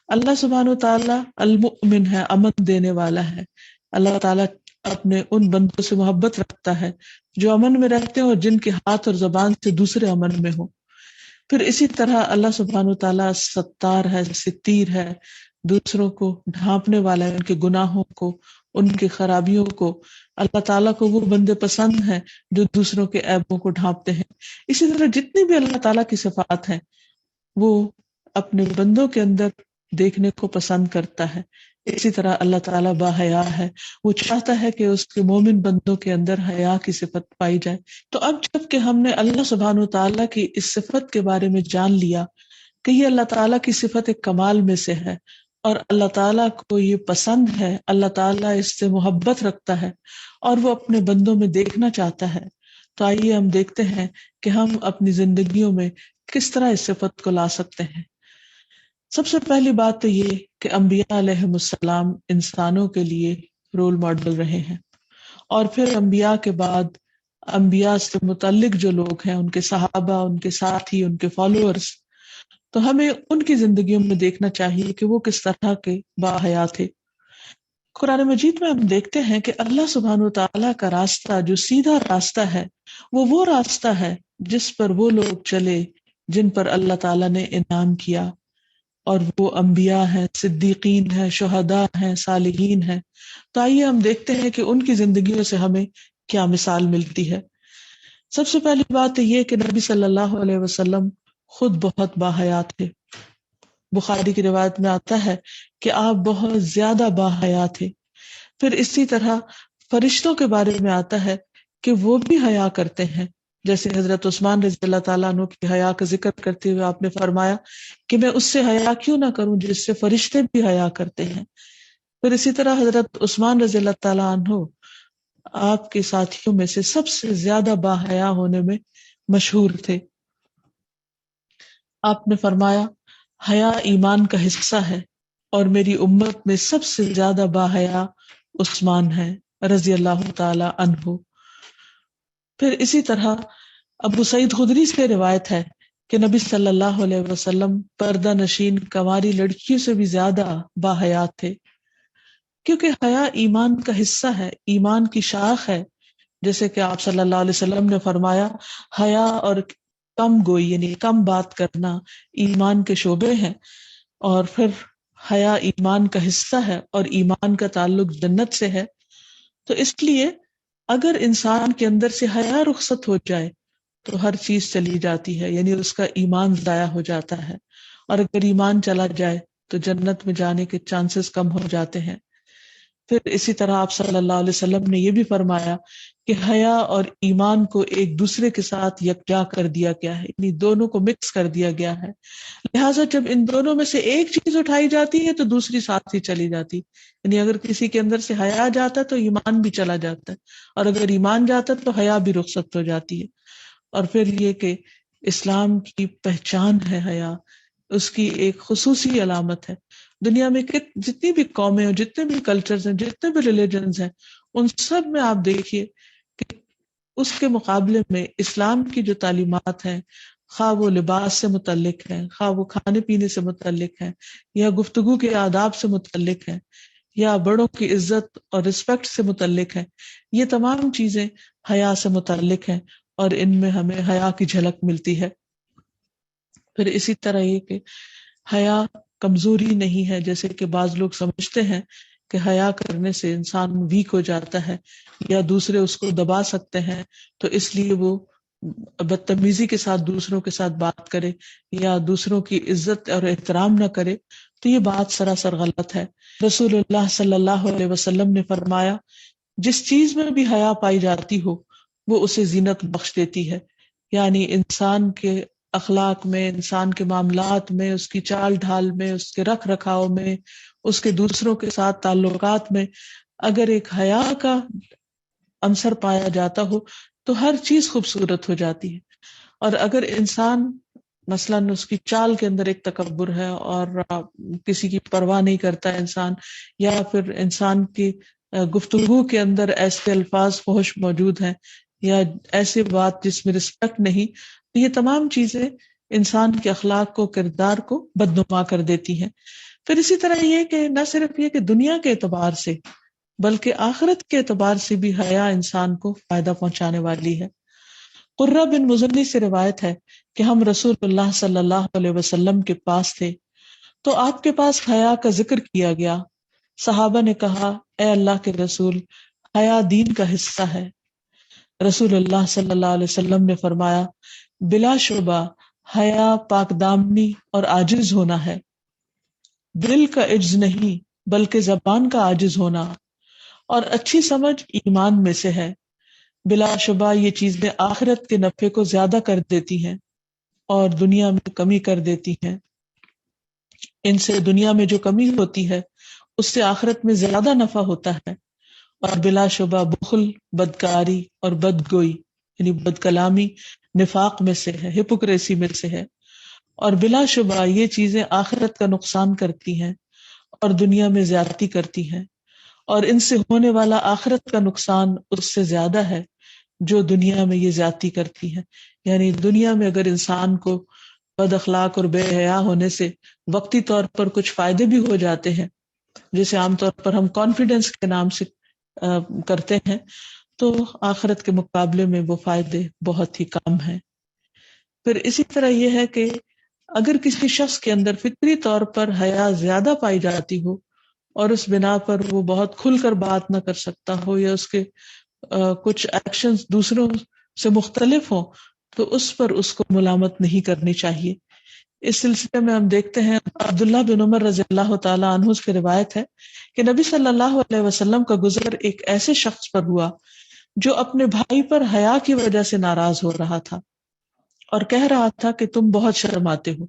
اللہ سبحانہ تعالیٰ المؤمن ہے، امن دینے والا ہے۔ اللہ تعالیٰ اپنے ان بندوں سے محبت رکھتا ہے جو امن میں رہتے ہیں اور جن کے ہاتھ اور زبان سے دوسرے امن میں ہوں۔ پھر اسی طرح اللہ سبحانہ تعالیٰ ستار ہے، ستیر ہے، دوسروں کو ڈھانپنے والا ہے، ان کے گناہوں کو، ان کی خرابیوں کو۔ اللہ تعالیٰ کو وہ بندے پسند ہیں جو دوسروں کے عیبوں کو ڈھانپتے ہیں۔ اسی طرح جتنی بھی اللہ تعالیٰ کی صفات ہیں وہ اپنے بندوں کے اندر دیکھنے کو پسند کرتا ہے۔ اسی طرح اللہ تعالیٰ باحیا ہے، وہ چاہتا ہے کہ اس کے مومن بندوں کے اندر حیا کی صفت پائی جائے۔ تو اب جب کہ ہم نے اللہ سبحانہ تعالیٰ کی اس صفت کے بارے میں جان لیا کہ یہ اللہ تعالیٰ کی صفت ایک کمال میں سے ہے اور اللہ تعالیٰ کو یہ پسند ہے، اللہ تعالیٰ اس سے محبت رکھتا ہے اور وہ اپنے بندوں میں دیکھنا چاہتا ہے، تو آئیے ہم دیکھتے ہیں کہ ہم اپنی زندگیوں میں کس طرح اس صفت کو لا سکتے ہیں۔ سب سے پہلی بات تو یہ کہ انبیاء علیہم السلام انسانوں کے لیے رول ماڈل رہے ہیں، اور پھر انبیاء کے بعد انبیاء سے متعلق جو لوگ ہیں، ان کے صحابہ، ان کے ساتھی، ان کے فالوورز، تو ہمیں ان کی زندگیوں میں دیکھنا چاہیے کہ وہ کس طرح کے باحیا تھے۔ قرآن مجید میں ہم دیکھتے ہیں کہ اللہ سبحانہ تعالیٰ کا راستہ جو سیدھا راستہ ہے وہ راستہ ہے جس پر وہ لوگ چلے جن پر اللہ تعالیٰ نے انعام کیا، اور وہ انبیاء ہیں، صدیقین ہیں، شہداء ہیں، صالحین ہیں۔ تو آئیے ہم دیکھتے ہیں کہ ان کی زندگیوں سے ہمیں کیا مثال ملتی ہے۔ سب سے پہلی بات یہ کہ نبی صلی اللہ علیہ وسلم خود بہت باحیا تھے۔ بخاری کی روایت میں آتا ہے کہ آپ بہت زیادہ باحیا تھے۔ پھر اسی طرح فرشتوں کے بارے میں آتا ہے کہ وہ بھی حیا کرتے ہیں، جیسے حضرت عثمان رضی اللہ تعالیٰ عنہ کی حیا کا ذکر کرتے ہوئے آپ نے فرمایا کہ میں اس سے حیا کیوں نہ کروں جس سے فرشتے بھی حیا کرتے ہیں۔ پھر اسی طرح حضرت عثمان رضی اللہ تعالیٰ عنہ آپ کے ساتھیوں میں سے سب سے زیادہ باحیا ہونے میں مشہور تھے۔ آپ نے فرمایا حیا ایمان کا حصہ ہے اور میری امت میں سب سے زیادہ باحیا عثمان ہے رضی اللہ تعالی عنہ۔ پھر اسی طرح ابو سعید خدری سے روایت ہے کہ نبی صلی اللہ علیہ وسلم پردہ نشین کنواری لڑکیوں سے بھی زیادہ باحیا تھے، کیونکہ حیا ایمان کا حصہ ہے، ایمان کی شاخ ہے۔ جیسے کہ آپ صلی اللہ علیہ وسلم نے فرمایا حیا اور کم گوئی یعنی کم بات کرنا ایمان کے شعبے ہیں، اور پھر حیا ایمان کا حصہ ہے اور ایمان کا تعلق جنت سے ہے۔ تو اس لیے اگر انسان کے اندر سے حیا رخصت ہو جائے تو ہر چیز چلی جاتی ہے، یعنی اس کا ایمان ضائع ہو جاتا ہے، اور اگر ایمان چلا جائے تو جنت میں جانے کے چانسز کم ہو جاتے ہیں۔ پھر اسی طرح آپ صلی اللہ علیہ وسلم نے یہ بھی فرمایا کہ حیا اور ایمان کو ایک دوسرے کے ساتھ یکجا کر دیا گیا ہے، یعنی دونوں کو مکس کر دیا گیا ہے، لہٰذا جب ان دونوں میں سے ایک چیز اٹھائی جاتی ہے تو دوسری ساتھ ہی چلی جاتی، یعنی اگر کسی کے اندر سے حیا جاتا ہے تو ایمان بھی چلا جاتا ہے، اور اگر ایمان جاتا ہے تو حیا بھی رخصت ہو جاتی ہے۔ اور پھر یہ کہ اسلام کی پہچان ہے حیا، اس کی ایک خصوصی علامت ہے۔ دنیا میں جتنی بھی قومیں ہیں، جتنے بھی کلچرز ہیں، جتنے بھی ریلیجنز ہیں، ان سب میں آپ دیکھیے کہ اس کے مقابلے میں اسلام کی جو تعلیمات ہیں، خواہ وہ لباس سے متعلق ہیں، خواہ وہ کھانے پینے سے متعلق ہیں، یا گفتگو کے آداب سے متعلق ہیں، یا بڑوں کی عزت اور رسپیکٹ سے متعلق ہیں، یہ تمام چیزیں حیا سے متعلق ہیں اور ان میں ہمیں حیا کی جھلک ملتی ہے۔ پھر اسی طرح یہ کہ حیا کمزوری نہیں ہے، جیسے کہ بعض لوگ سمجھتے ہیں کہ حیا کرنے سے انسان ویک ہو جاتا ہے یا دوسرے اس کو دبا سکتے ہیں، تو اس لیے وہ بدتمیزی کے ساتھ دوسروں کے ساتھ بات کرے یا دوسروں کی عزت اور احترام نہ کرے، تو یہ بات سراسر غلط ہے۔ رسول اللہ صلی اللہ علیہ وسلم نے فرمایا جس چیز میں بھی حیا پائی جاتی ہو وہ اسے زینت بخش دیتی ہے. یعنی انسان کے اخلاق میں، انسان کے معاملات میں، اس کی چال ڈھال میں، اس کے رکھ رکھاؤ میں، اس کے دوسروں کے ساتھ تعلقات میں اگر ایک حیا کا عنصر پایا جاتا ہو تو ہر چیز خوبصورت ہو جاتی ہے. اور اگر انسان مثلاً اس کی چال کے اندر ایک تکبر ہے اور کسی کی پرواہ نہیں کرتا انسان، یا پھر انسان کی گفتگو کے اندر ایسے الفاظ فحش موجود ہیں یا ایسے بات جس میں رسپیکٹ نہیں، تو یہ تمام چیزیں انسان کے اخلاق کو، کردار کو بدنما کر دیتی ہیں. پھر اسی طرح یہ کہ نہ صرف یہ کہ دنیا کے اعتبار سے بلکہ آخرت کے اعتبار سے بھی حیا انسان کو فائدہ پہنچانے والی ہے. قرہ بن مزنی سے روایت ہے کہ ہم رسول اللہ صلی اللہ علیہ وسلم کے پاس تھے تو آپ کے پاس حیا کا ذکر کیا گیا. صحابہ نے کہا اے اللہ کے رسول، حیا دین کا حصہ ہے. رسول اللہ صلی اللہ علیہ وسلم نے فرمایا بلا شبہ حیا پاک دامنی اور عاجز ہونا ہے، دل کا عجز نہیں بلکہ زبان کا عاجز ہونا، اور اچھی سمجھ ایمان میں سے ہے. بلا شبہ یہ چیزیں آخرت کے نفع کو زیادہ کر دیتی ہیں اور دنیا میں کمی کر دیتی ہیں. ان سے دنیا میں جو کمی ہوتی ہے اس سے آخرت میں زیادہ نفع ہوتا ہے. اور بلا شبہ بخل، بدکاری اور بدگوئی یعنی بد کلامی نفاق میں سے ہے، ہپوکریسی میں سے ہے. اور بلا شبہ یہ چیزیں آخرت کا نقصان کرتی ہیں اور دنیا میں زیادتی کرتی ہیں، اور ان سے ہونے والا آخرت کا نقصان اس سے زیادہ ہے جو دنیا میں یہ زیادتی کرتی ہیں. یعنی دنیا میں اگر انسان کو بد اخلاق اور بے حیا ہونے سے وقتی طور پر کچھ فائدے بھی ہو جاتے ہیں، جسے عام طور پر ہم کانفیڈنس کے نام سے کرتے ہیں، تو آخرت کے مقابلے میں وہ فائدے بہت ہی کم ہیں. پھر اسی طرح یہ ہے کہ اگر کسی شخص کے اندر فطری طور پر حیا زیادہ پائی جاتی ہو اور اس بنا پر وہ بہت کھل کر بات نہ کر سکتا ہو یا اس کے کچھ ایکشنز دوسروں سے مختلف ہوں، تو اس پر اس کو ملامت نہیں کرنی چاہیے. اس سلسلے میں ہم دیکھتے ہیں عبداللہ بن عمر رضی اللہ تعالی عنہ سے روایت ہے کہ نبی صلی اللہ علیہ وسلم کا گزر ایک ایسے شخص پر ہوا جو اپنے بھائی پر حیا کی وجہ سے ناراض ہو رہا تھا اور کہہ رہا تھا کہ تم بہت شرماتے ہو.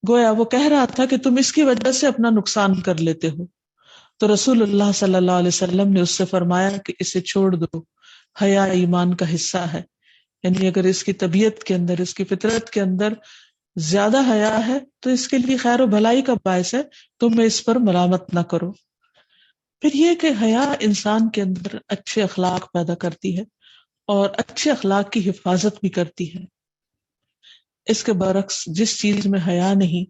گویا وہ کہہ رہا تھا کہ تم اس کی وجہ سے اپنا نقصان کر لیتے ہو. تو رسول اللہ صلی اللہ علیہ وسلم نے اس سے فرمایا کہ اسے چھوڑ دو، حیا ایمان کا حصہ ہے. یعنی اگر اس کی طبیعت کے اندر، اس کی فطرت کے اندر زیادہ حیا ہے تو اس کے لیے خیر و بھلائی کا باعث ہے، تم اس پر ملامت نہ کرو. پھر یہ کہ حیا انسان کے اندر اچھے اخلاق پیدا کرتی ہے اور اچھے اخلاق کی حفاظت بھی کرتی ہے. اس کے برعکس جس چیز میں حیا نہیں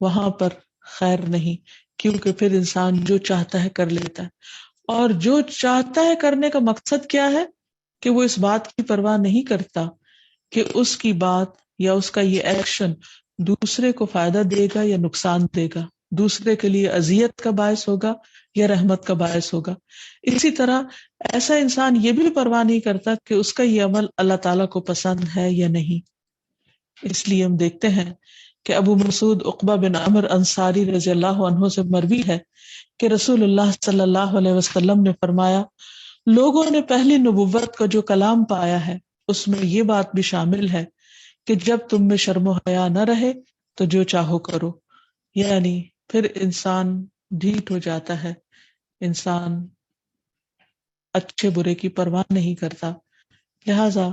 وہاں پر خیر نہیں، کیونکہ پھر انسان جو چاہتا ہے کر لیتا ہے، اور جو چاہتا ہے کرنے کا مقصد کیا ہے کہ وہ اس بات کی پرواہ نہیں کرتا کہ اس کی بات یا اس کا یہ ایکشن دوسرے کو فائدہ دے گا یا نقصان دے گا، دوسرے کے لیے اذیت کا باعث ہوگا یا رحمت کا باعث ہوگا. اسی طرح ایسا انسان یہ بھی پرواہ نہیں کرتا کہ اس کا یہ عمل اللہ تعالیٰ کو پسند ہے یا نہیں. اس لیے ہم دیکھتے ہیں کہ ابو مسعود عقبہ بن عمر انصاری رضی اللہ عنہ سے مروی ہے کہ رسول اللہ صلی اللہ علیہ وسلم نے فرمایا لوگوں نے پہلی نبوت کا جو کلام پایا ہے اس میں یہ بات بھی شامل ہے کہ جب تم میں شرم و حیا نہ رہے تو جو چاہو کرو. یعنی پھر انسان ڈھیٹ ہو جاتا ہے، انسان اچھے برے کی پرواہ نہیں کرتا. لہذا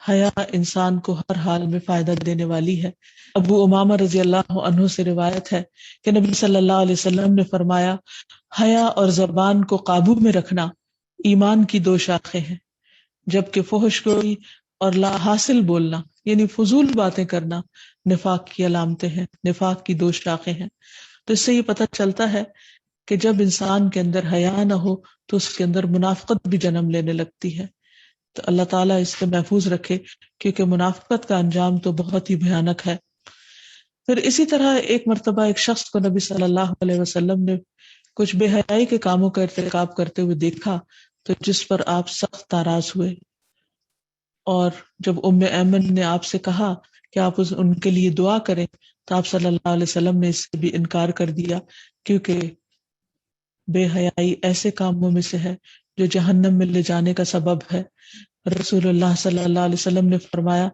حیا انسان کو ہر حال میں فائدہ دینے والی ہے. ابو امامہ رضی اللہ عنہ سے روایت ہے کہ نبی صلی اللہ علیہ وسلم نے فرمایا حیا اور زبان کو قابو میں رکھنا ایمان کی دو شاخیں ہیں، جبکہ فحش گوئی اور لا حاصل بولنا یعنی فضول باتیں کرنا نفاق کی علامتیں ہیں، نفاق کی دو شاخیں ہیں. تو اس سے یہ پتہ چلتا ہے کہ جب انسان کے اندر حیا نہ ہو تو اس کے اندر منافقت بھی جنم لینے لگتی ہے. تو اللہ تعالیٰ اس سے محفوظ رکھے، کیونکہ منافقت کا انجام تو بہت ہی بھیانک ہے. پھر اسی طرح ایک مرتبہ ایک شخص کو نبی صلی اللہ علیہ وسلم نے کچھ بے حیائی کے کاموں کا ارتکاب کرتے ہوئے دیکھا تو جس پر آپ سخت ناراض ہوئے، اور جب ام ایمن نے آپ سے کہا کہ آپ ان کے لیے دعا کریں تو آپ صلی اللہ علیہ وسلم نے اس سے بھی انکار کر دیا، کیونکہ بے حیائی ایسے کاموں میں سے ہے جو جہنم میں لے جانے کا سبب ہے۔ رسول اللہ صلی اللہ علیہ وسلم نے فرمایا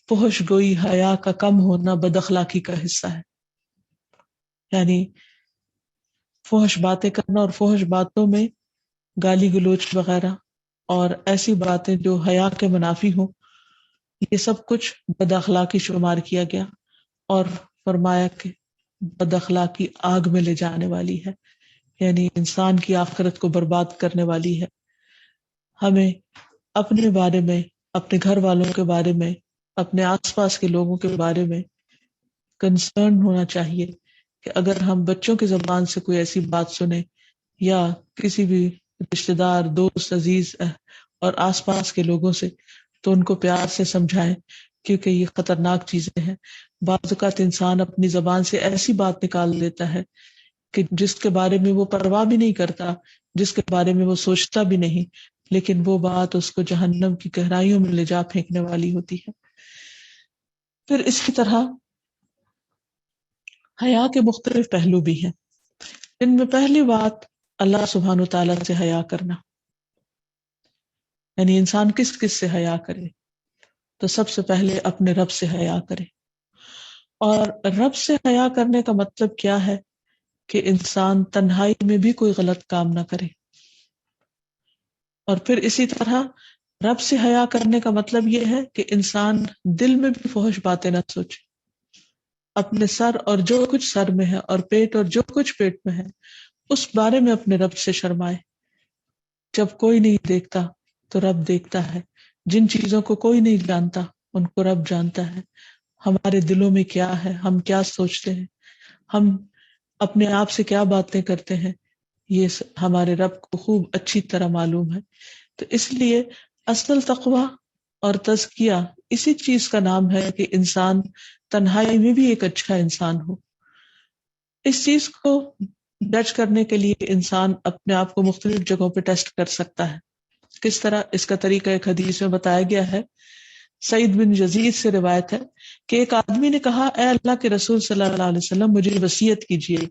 فحش گوئی حیا کا کم ہونا بد اخلاقی کا حصہ ہے، یعنی فحش باتیں کرنا، اور فحش باتوں میں گالی گلوچ وغیرہ اور ایسی باتیں جو حیا کے منافی ہوں، یہ سب کچھ بد اخلاقی شمار کیا گیا، اور فرمایا کہ بد اخلاقی آگ میں لے جانے والی ہے، یعنی انسان کی آخرت کو برباد کرنے والی ہے۔ ہمیں اپنے بارے میں، اپنے گھر والوں کے بارے میں، اپنے آس پاس کے لوگوں کے بارے میں کنسرن ہونا چاہیے کہ اگر ہم بچوں کی زبان سے کوئی ایسی بات سنیں یا کسی بھی رشتہ دار، دوست، عزیز اور آس پاس کے لوگوں سے، تو ان کو پیار سے سمجھائیں، کیونکہ یہ خطرناک چیزیں ہیں۔ بعض اوقات انسان اپنی زبان سے ایسی بات نکال دیتا ہے کہ جس کے بارے میں وہ پرواہ بھی نہیں کرتا، جس کے بارے میں وہ سوچتا بھی نہیں، لیکن وہ بات اس کو جہنم کی گہرائیوں میں لے جا پھینکنے والی ہوتی ہے۔ پھر اسی طرح حیا کے مختلف پہلو بھی ہیں، ان میں پہلی بات اللہ سبحانہ وتعالیٰ سے حیا کرنا، یعنی انسان کس کس سے حیا کرے، تو سب سے پہلے اپنے رب سے حیا کرے۔ اور رب سے حیا کرنے کا مطلب کیا ہے کہ انسان تنہائی میں بھی کوئی غلط کام نہ کرے، اور پھر اسی طرح رب سے حیا کرنے کا مطلب یہ ہے کہ انسان دل میں بھی فحش باتیں نہ سوچے، اپنے سر اور جو کچھ سر میں ہے اور پیٹ اور جو کچھ پیٹ میں ہے اس بارے میں اپنے رب سے شرمائے۔ جب کوئی نہیں دیکھتا تو رب دیکھتا ہے، جن چیزوں کو کوئی نہیں جانتا ان کو رب جانتا ہے، ہمارے دلوں میں کیا ہے، ہم کیا سوچتے ہیں، ہم اپنے آپ سے کیا باتیں کرتے ہیں، یہ ہمارے رب کو خوب اچھی طرح معلوم ہے۔ تو اس لیے اصل تقویٰ اور تزکیہ اسی چیز کا نام ہے کہ انسان تنہائی میں بھی ایک اچھا انسان ہو۔ اس چیز کو جج کرنے کے لیے انسان اپنے آپ کو مختلف جگہوں پہ ٹیسٹ کر سکتا ہے۔ کس طرح؟ اس کا طریقہ ایک حدیث میں بتایا گیا ہے، سعید بن یزید سے روایت ہے کہ ایک آدمی نے کہا اے اللہ کے رسول صلی اللہ علیہ وسلم مجھے وصیت کیجیے۔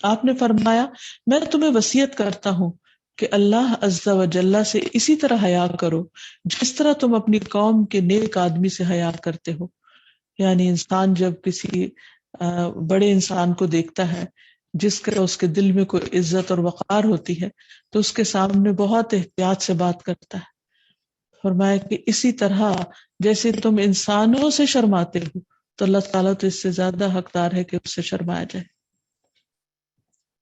آپ نے فرمایا میں تمہیں وصیت کرتا ہوں کہ اللہ عز و جل سے اسی طرح حیا کرو جس طرح تم اپنی قوم کے نیک آدمی سے حیا کرتے ہو۔ یعنی انسان جب کسی بڑے انسان کو دیکھتا ہے جس کا اس کے دل میں کوئی عزت اور وقار ہوتی ہے تو اس کے سامنے بہت احتیاط سے بات کرتا ہے۔ فرمایا کہ اسی طرح جیسے تم انسانوں سے شرماتے ہو تو اللہ تعالیٰ تو اس سے زیادہ حقدار ہے کہ اس سے شرمایا جائے۔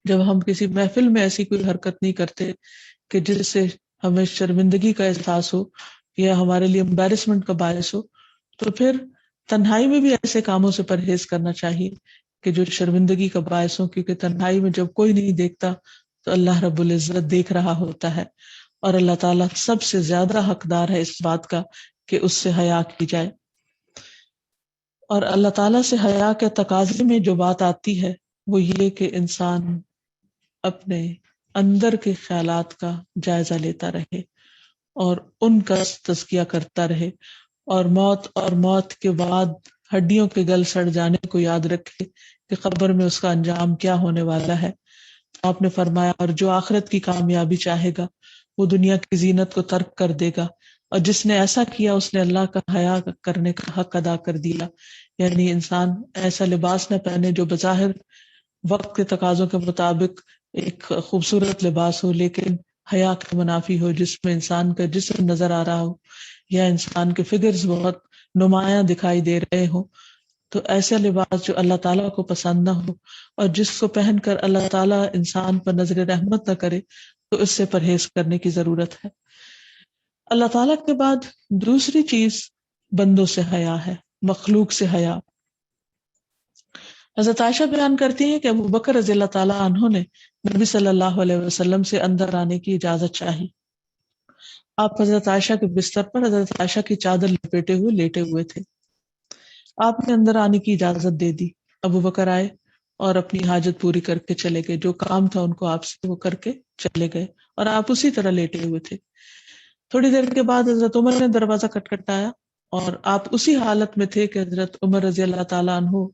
جب ہم کسی محفل میں ایسی کوئی حرکت نہیں کرتے کہ جس سے ہمیں شرمندگی کا احساس ہو یا ہمارے لیے امبیرسمنٹ کا باعث ہو، تو پھر تنہائی میں بھی ایسے کاموں سے پرہیز کرنا چاہیے کہ جو شرمندگی کا باعث ہو، کیونکہ تنہائی میں جب کوئی نہیں دیکھتا تو اللہ رب العزت دیکھ رہا ہوتا ہے، اور اللہ تعالیٰ سب سے زیادہ حقدار ہے اس بات کا کہ اس سے حیا کی جائے۔ اور اللہ تعالیٰ سے حیا کے تقاضے میں جو بات آتی ہے وہ یہ کہ انسان اپنے اندر کے خیالات کا جائزہ لیتا رہے اور ان کا تزکیہ کرتا رہے، اور موت کے بعد ہڈیوں کے گل سڑ جانے کو یاد رکھے کہ قبر میں اس کا انجام کیا ہونے والا ہے۔ آپ نے فرمایا اور جو آخرت کی کامیابی چاہے گا وہ دنیا کی زینت کو ترک کر دے گا، اور جس نے ایسا کیا اس نے اللہ کا حیا کرنے کا حق ادا کر دیا۔ یعنی انسان ایسا لباس نہ پہنے جو بظاہر وقت کے تقاضوں کے مطابق ایک خوبصورت لباس ہو لیکن حیا کے منافی ہو، جس میں انسان کا جسم نظر آ رہا ہو یا انسان کے فگرز بہت نمایاں دکھائی دے رہے ہوں، تو ایسا لباس جو اللہ تعالیٰ کو پسند نہ ہو اور جس کو پہن کر اللہ تعالیٰ انسان پر نظر رحمت نہ کرے، تو اس سے پرہیز کرنے کی ضرورت ہے۔ اللہ تعالیٰ کے بعد دوسری چیز بندوں سے حیا ہے، مخلوق سے حیا۔ حضرت عائشہ بیان کرتی ہیں کہ ابو بکر رضی اللہ تعالیٰ عنہ نے نبی صلی اللہ علیہ وسلم سے اندر آنے کی اجازت چاہی۔ آپ حضرت عائشہ کے بستر پر حضرت عائشہ کی چادر لپیٹے ہوئے لیٹے ہوئے تھے۔ آپ نے اندر آنے کی اجازت دے دی۔ ابو بکر آئے اور اپنی حاجت پوری کر کے چلے گئے، جو کام تھا ان کو آپ سے وہ کر کے چلے گئے، اور آپ اسی طرح لیٹے ہوئے تھے۔ تھوڑی دیر کے بعد حضرت عمر نے دروازہ کھٹکھٹایا اور آپ اسی حالت میں تھے کہ حضرت عمر رضی اللہ تعالیٰ عنہ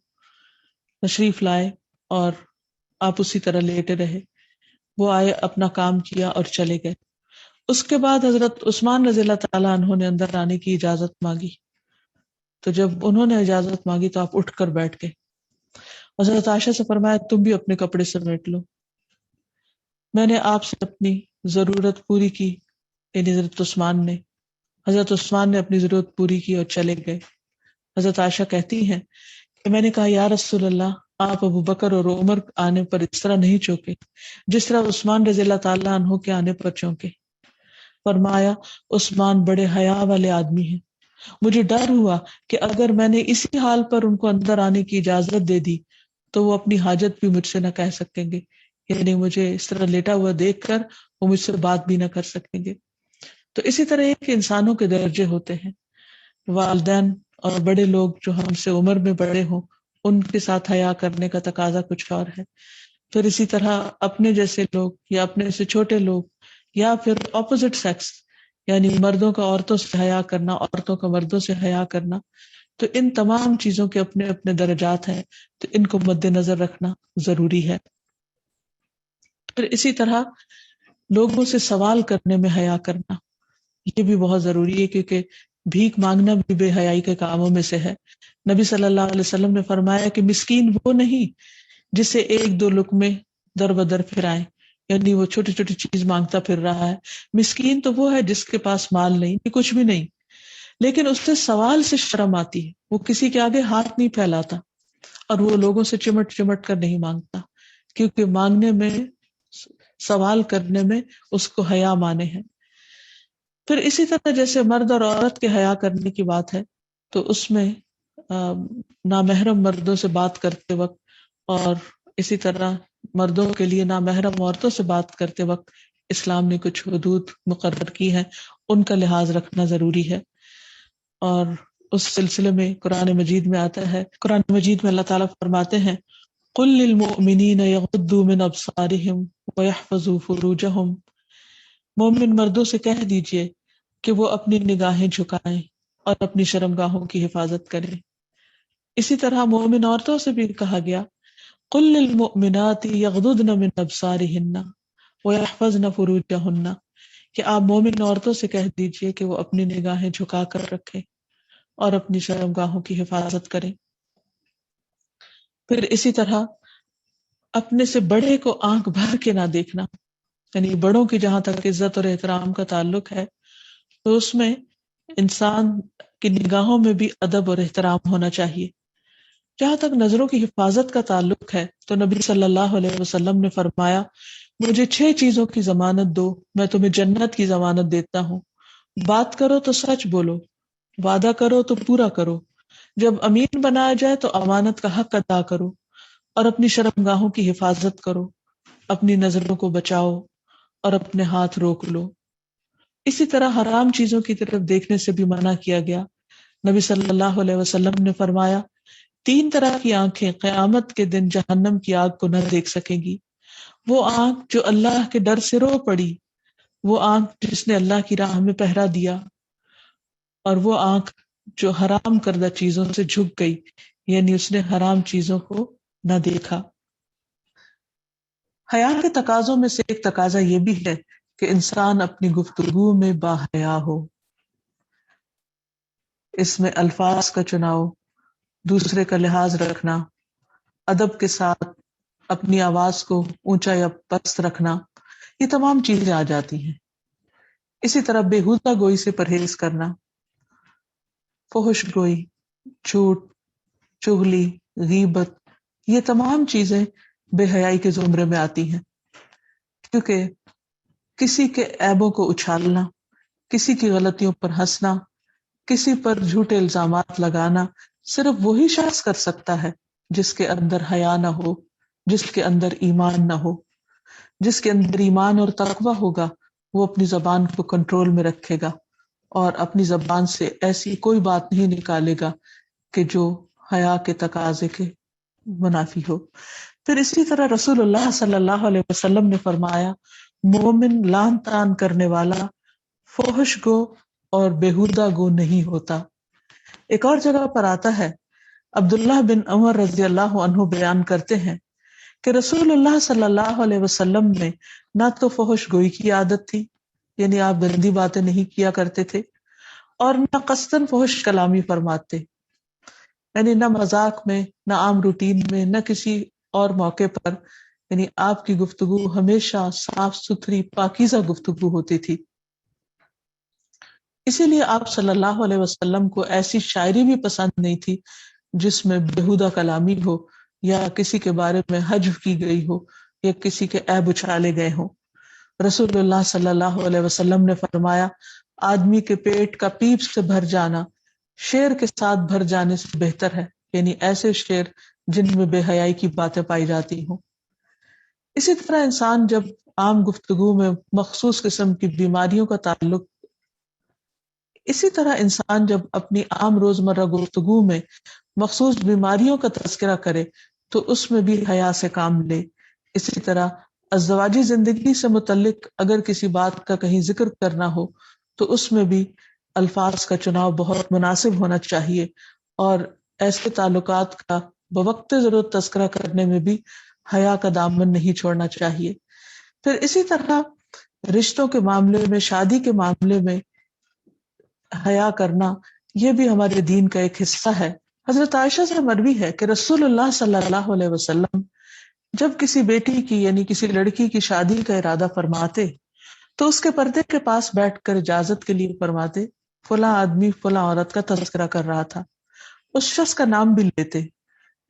تشریف لائے اور آپ اسی طرح لیٹے رہے۔ وہ آئے، اپنا کام کیا اور چلے گئے۔ اس کے بعد حضرت عثمان رضی اللہ تعالیٰ عنہ نے اندر آنے کی اجازت مانگی، تو جب انہوں نے اجازت مانگی تو آپ اٹھ کر بیٹھ گئے. حضرت عائشہ سے فرمایا تم بھی اپنے کپڑے سمیٹ لو. میں نے آپ سے اپنی ضرورت پوری کی، یعنی حضرت عثمان نے اپنی ضرورت پوری کی اور چلے گئے. حضرت عائشہ کہتی ہیں کہ میں نے کہا یا رسول اللہ، آپ ابو بکر اور عمر آنے پر اس طرح نہیں چونکے جس طرح عثمان رضی اللہ تعالیٰ عنہ کے آنے پر چونکے. فرمایا عثمان بڑے حیا والے آدمی ہیں، مجھے ڈر ہوا کہ اگر میں نے اسی حال پر ان کو اندر آنے کی اجازت دے دی تو وہ اپنی حاجت بھی مجھ سے نہ کہہ سکیں گے، یعنی مجھے اس طرح لیٹا ہوا دیکھ کر وہ مجھ سے بات بھی نہ کر سکیں گے. تو اسی طرح ایک انسانوں کے درجے ہوتے ہیں، والدین اور بڑے لوگ جو ہم سے عمر میں بڑے ہوں ان کے ساتھ حیا کرنے کا تقاضا کچھ اور ہے. پھر اسی طرح اپنے جیسے لوگ یا اپنے سے چھوٹے لوگ یا پھر اپوزٹ سیکس، یعنی مردوں کا عورتوں سے حیا کرنا، عورتوں کا مردوں سے حیا کرنا، تو ان تمام چیزوں کے اپنے اپنے درجات ہیں، تو ان کو مد نظر رکھنا ضروری ہے. پھر اسی طرح لوگوں سے سوال کرنے میں حیا کرنا، یہ بھی بہت ضروری ہے، کیونکہ بھیک مانگنا بھی بے حیائی کے کاموں میں سے ہے. نبی صلی اللہ علیہ وسلم نے فرمایا کہ مسکین وہ نہیں جسے ایک دو لقمے در بدر پھرائیں، یعنی وہ چھوٹی چھوٹی چیز مانگتا پھر رہا ہے. مسکین تو وہ ہے جس کے پاس مال نہیں، کچھ بھی نہیں، لیکن اس سے سوال سے شرم آتی ہے، وہ کسی کے آگے ہاتھ نہیں پھیلاتا اور وہ لوگوں سے چمٹ چمٹ کر نہیں مانگتا، کیونکہ مانگنے میں، سوال کرنے میں اس کو حیا مانے ہیں. پھر اسی طرح جیسے مرد اور عورت کے حیا کرنے کی بات ہے، تو اس میں نامحرم مردوں سے بات کرتے وقت اور اسی طرح مردوں کے لیے نامحرم عورتوں سے بات کرتے وقت اسلام نے کچھ حدود مقرر کی ہیں، ان کا لحاظ رکھنا ضروری ہے. اور اس سلسلے میں قرآن مجید میں آتا ہے، قرآن مجید میں اللہ تعالیٰ فرماتے ہیں قُل لِّلْمُؤْمِنِينَ يَغُضُّوا مِنْ أَبْصَارِهِمْ وَيَحْفَظُوا فُرُوجَهُمْ، مومن مردوں سے کہہ دیجئے کہ وہ اپنی نگاہیں جھکائیں اور اپنی شرمگاہوں کی حفاظت کریں. اسی طرح مومن عورتوں سے بھی کہا گیا قُل لِّلْمُؤْمِنَاتِ يَغْضُضْنَ مِنْ أَبْصَارِهِنَّ وَيَحْفَظْنَ فُرُوجَهُنَّ، کہ آپ مومن عورتوں سے کہہ دیجئے کہ وہ اپنی نگاہیں جھکا کر رکھیں اور اپنی شرمگاہوں کی حفاظت کریں. پھر اسی طرح اپنے سے بڑے کو آنکھ بھر کے نہ دیکھنا، یعنی بڑوں کی جہاں تک عزت اور احترام کا تعلق ہے تو اس میں انسان کی نگاہوں میں بھی ادب اور احترام ہونا چاہیے. جہاں تک نظروں کی حفاظت کا تعلق ہے تو نبی صلی اللہ علیہ وسلم نے فرمایا مجھے 6 چیزوں کی ضمانت دو، میں تمہیں جنت کی ضمانت دیتا ہوں. بات کرو تو سچ بولو، وعدہ کرو تو پورا کرو، جب امین بنایا جائے تو امانت کا حق ادا کرو، اور اپنی شرمگاہوں کی حفاظت کرو، اپنی نظروں کو بچاؤ اور اپنے ہاتھ روک لو. اسی طرح حرام چیزوں کی طرف دیکھنے سے بھی منع کیا گیا. نبی صلی اللہ علیہ وسلم نے فرمایا 3 طرح کی آنکھیں قیامت کے دن جہنم کی آگ کو نہ دیکھ سکیں گی. وہ آنکھ جو اللہ کے ڈر سے رو پڑی، وہ آنکھ جس نے اللہ کی راہ میں پہرا دیا، اور وہ آنکھ جو حرام کردہ چیزوں سے جھک گئی، یعنی اس نے حرام چیزوں کو نہ دیکھا. حیا کے تقاضوں میں سے ایک تقاضا یہ بھی ہے کہ انسان اپنی گفتگو میں باحیا ہو. اس میں الفاظ کا چناؤ، دوسرے کا لحاظ رکھنا، ادب کے ساتھ اپنی آواز کو اونچا یا پست رکھنا، یہ تمام چیزیں آ جاتی ہیں. اسی طرح بےہودہ گوئی سے پرہیز کرنا، فحش گوئی، جھوٹ، چغلی، غیبت، یہ تمام چیزیں بے حیائی کے زمرے میں آتی ہیں. کیونکہ کسی کے عیبوں کو اچھالنا، کسی کی غلطیوں پر ہنسنا، کسی پر جھوٹے الزامات لگانا صرف وہی شخص کر سکتا ہے جس کے اندر حیا نہ ہو، جس کے اندر ایمان نہ ہو. جس کے اندر ایمان اور تقویٰ ہوگا وہ اپنی زبان کو کنٹرول میں رکھے گا اور اپنی زبان سے ایسی کوئی بات نہیں نکالے گا کہ جو حیا کے تقاضے کے منافی ہو. پھر اسی طرح رسول اللہ صلی اللہ علیہ وسلم نے فرمایا مومن لان تان کرنے والا، فحش گو اور بےہودہ گو نہیں ہوتا. ایک اور جگہ پر آتا ہے، عبداللہ بن عمر رضی اللہ عنہ بیان کرتے ہیں کہ رسول اللہ صلی اللہ علیہ وسلم میں نہ تو فحش گوئی کی عادت تھی یعنی آپ گندی باتیں نہیں کیا کرتے تھے، اور نہ قصداً فحش کلامی فرماتے، یعنی نہ مذاق میں، نہ عام روٹین میں، نہ کسی اور موقع پر، یعنی آپ کی گفتگو ہمیشہ صاف ستھری پاکیزہ گفتگو ہوتی تھی۔ اسی لیے آپ صلی اللہ علیہ وسلم کو ایسی شاعری بھی پسند نہیں تھی جس میں بےہودہ کلامی ہو، یا کسی کے بارے میں حجو کی گئی ہو، یا کسی کے عیب اچھالے گئے ہوں۔ رسول اللہ صلی اللہ علیہ وسلم نے فرمایا، آدمی کے پیٹ کا پیپ سے بھر جانا شیر کے ساتھ بھر جانے سے بہتر ہے، یعنی ایسے شیر جن میں بے حیائی کی باتیں پائی جاتی ہوں۔ اسی طرح انسان جب عام گفتگو میں مخصوص قسم کی بیماریوں کا تعلق اسی طرح انسان جب اپنی عام روزمرہ گفتگو میں مخصوص بیماریوں کا تذکرہ کرے تو اس میں بھی حیا سے کام لے۔ اسی طرح ازدواجی زندگی سے متعلق اگر کسی بات کا کہیں ذکر کرنا ہو تو اس میں بھی الفاظ کا چناؤ بہت مناسب ہونا چاہیے، اور ایسے تعلقات کا بوقت ضرورت تذکرہ کرنے میں بھی حیا کا دامن نہیں چھوڑنا چاہیے۔ پھر اسی طرح رشتوں کے معاملے میں، شادی کے معاملے میں حیا کرنا یہ بھی ہمارے دین کا ایک حصہ ہے۔ حضرت عائشہ سے مروی ہے کہ رسول اللہ صلی اللہ علیہ وسلم جب کسی بیٹی کی یعنی کسی لڑکی کی شادی کا ارادہ فرماتے تو اس کے پردے کے پاس بیٹھ کر اجازت کے لیے فرماتے، فلاں آدمی فلاں عورت کا تذکرہ کر رہا تھا، اس شخص کا نام بھی لیتے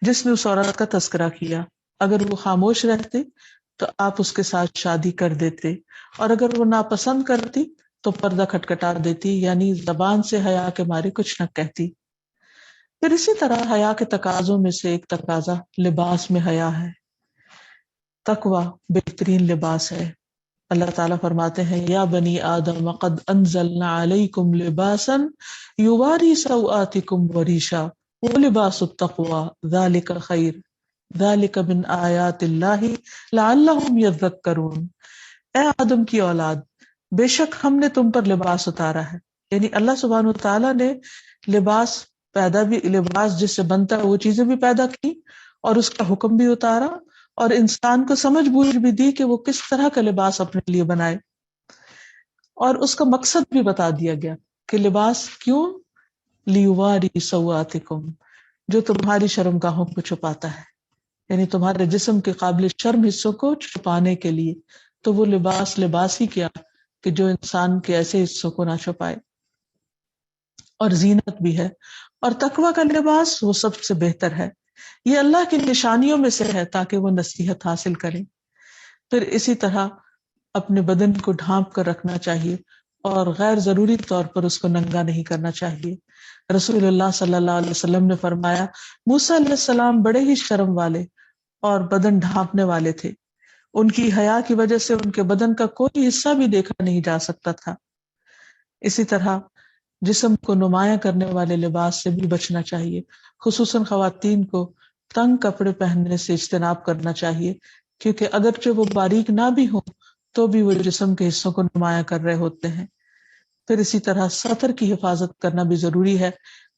جس نے اس عورت کا تذکرہ کیا، اگر وہ خاموش رہتے تو آپ اس کے ساتھ شادی کر دیتے، اور اگر وہ ناپسند کرتی تو پردہ کھٹکھٹا دیتی، یعنی زبان سے حیا کے مارے کچھ نہ کہتی۔ پھر اسی طرح حیا کے تقاضوں میں سے ایک تقاضا لباس میں حیا ہے۔ تقوی بہترین لباس ہے۔ اللہ تعالیٰ فرماتے ہیں، یا بنی آدم قد انزلنا علیکم لباسا یواری سوآتکم وریشا ولباس التقوی ذالک خیر ذالک من آیات اللہ لعلہم یذکرون۔ اے آدم کی اولاد، بے شک ہم نے تم پر لباس اتارا ہے، یعنی اللہ سبحانہ وتعالیٰ نے لباس لباس جس سے بنتا ہے وہ چیزیں بھی پیدا کی، اور اس کا حکم بھی اتارا، اور انسان کو سمجھ بوجھ بھی دی کہ وہ کس طرح کا لباس اپنے لیے بنائے، اور اس کا مقصد بھی بتا دیا گیا کہ لباس کیوں، لیواری سوآتکم، جو تمہاری شرمگاہوں کو چھپاتا ہے، یعنی تمہارے جسم کے قابل شرم حصوں کو چھپانے کے لیے۔ تو وہ لباس ہی کیا کہ جو انسان کے ایسے حصوں کو نہ چھپائے، اور زینت بھی ہے۔ اور تقوی کا لباس وہ سب سے بہتر ہے، یہ اللہ کی نشانیوں میں سے ہے تاکہ وہ نصیحت حاصل کریں۔ پھر اسی طرح اپنے بدن کو ڈھانپ کر رکھنا چاہیے، اور غیر ضروری طور پر اس کو ننگا نہیں کرنا چاہیے۔ رسول اللہ صلی اللہ علیہ وسلم نے فرمایا، موسیٰ علیہ السلام بڑے ہی شرم والے اور بدن ڈھانپنے والے تھے، ان کی حیا کی وجہ سے ان کے بدن کا کوئی حصہ بھی دیکھا نہیں جا سکتا تھا۔ اسی طرح جسم کو نمایاں کرنے والے لباس سے بھی بچنا چاہیے، خصوصاً خواتین کو تنگ کپڑے پہننے سے اجتناب کرنا چاہیے، کیونکہ اگرچہ وہ باریک نہ بھی ہوں تو بھی وہ جسم کے حصوں کو نمایاں کر رہے ہوتے ہیں۔ پھر اسی طرح سطر کی حفاظت کرنا بھی ضروری ہے،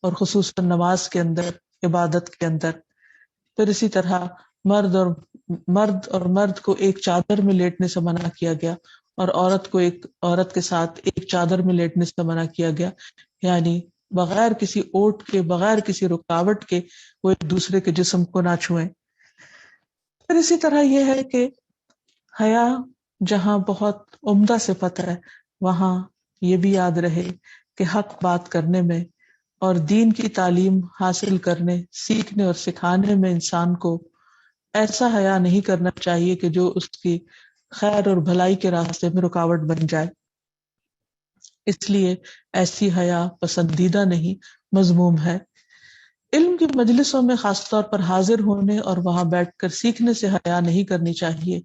اور خصوصاً نماز کے اندر، عبادت کے اندر۔ پھر اسی طرح مرد کو ایک چادر میں لیٹنے سے منع کیا گیا، اور عورت کے ساتھ ایک چادر میں لیٹنے سے منع کیا گیا، یعنی بغیر کسی اوٹ کے، بغیر کسی رکاوٹ کے وہ ایک دوسرے کے جسم کو نہ چھوئیں۔ پھر اسی طرح یہ ہے کہ حیا جہاں بہت عمدہ صفت ہے، وہاں یہ بھی یاد رہے کہ حق بات کرنے میں اور دین کی تعلیم حاصل کرنے، سیکھنے اور سکھانے میں انسان کو ایسا حیا نہیں کرنا چاہیے کہ جو اس کی خیر اور بھلائی کے راستے میں رکاوٹ بن جائے۔ اس لیے ایسی حیا پسندیدہ نہیں، مذموم ہے۔ علم کی مجلسوں میں خاص طور پر حاضر ہونے اور وہاں بیٹھ کر سیکھنے سے حیا نہیں کرنی چاہیے۔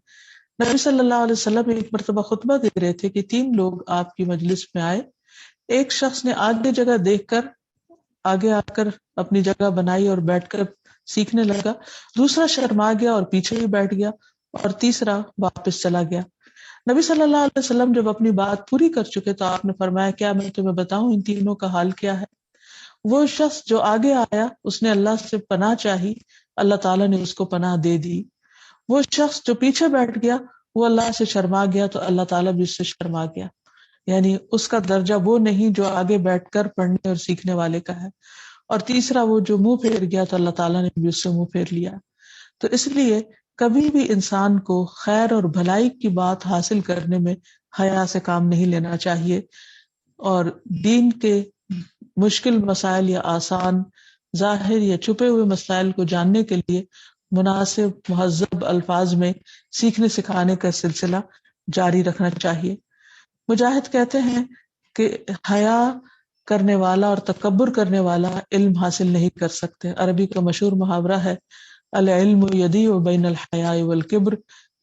نبی صلی اللہ علیہ وسلم ایک مرتبہ خطبہ دے رہے تھے کہ 3 لوگ آپ کی مجلس میں آئے۔ ایک شخص نے آگے جگہ دیکھ کر آگے آ کر اپنی جگہ بنائی اور بیٹھ کر سیکھنے لگا، دوسرا شرما گیا اور پیچھے ہی بیٹھ گیا، اور تیسرا واپس چلا گیا۔ نبی صلی اللہ علیہ وسلم جب اپنی بات پوری کر چکے تو آپ نے فرمایا، کیا میں تمہیں بتاؤں ان تینوں کا حال کیا ہے؟ وہ شخص جو آگے آیا اس نے اللہ سے پناہ چاہی، اللہ تعالیٰ نے اس کو پناہ دے دی۔ وہ شخص جو پیچھے بیٹھ گیا وہ اللہ سے شرما گیا تو اللہ تعالیٰ بھی اس سے شرما گیا۔ یعنی اس کا درجہ وہ نہیں جو آگے بیٹھ کر پڑھنے اور سیکھنے والے کا ہے، اور تیسرا وہ جو منہ پھیر گیا تو اللہ تعالیٰ نے بھی اس سے منہ پھیر لیا۔ تو اس لیے کبھی بھی انسان کو خیر اور بھلائی کی بات حاصل کرنے میں حیا سے کام نہیں لینا چاہیے، اور دین کے مشکل مسائل یا آسان، ظاہر یا چھپے ہوئے مسائل کو جاننے کے لیے مناسب مہذب الفاظ میں سیکھنے سکھانے کا سلسلہ جاری رکھنا چاہیے۔ مجاہد کہتے ہیں کہ حیا کرنے والا اور تکبر کرنے والا علم حاصل نہیں کر سکتے۔ عربی کا مشہور محاورہ ہے العلم یضیع بین الحیاء والکبر،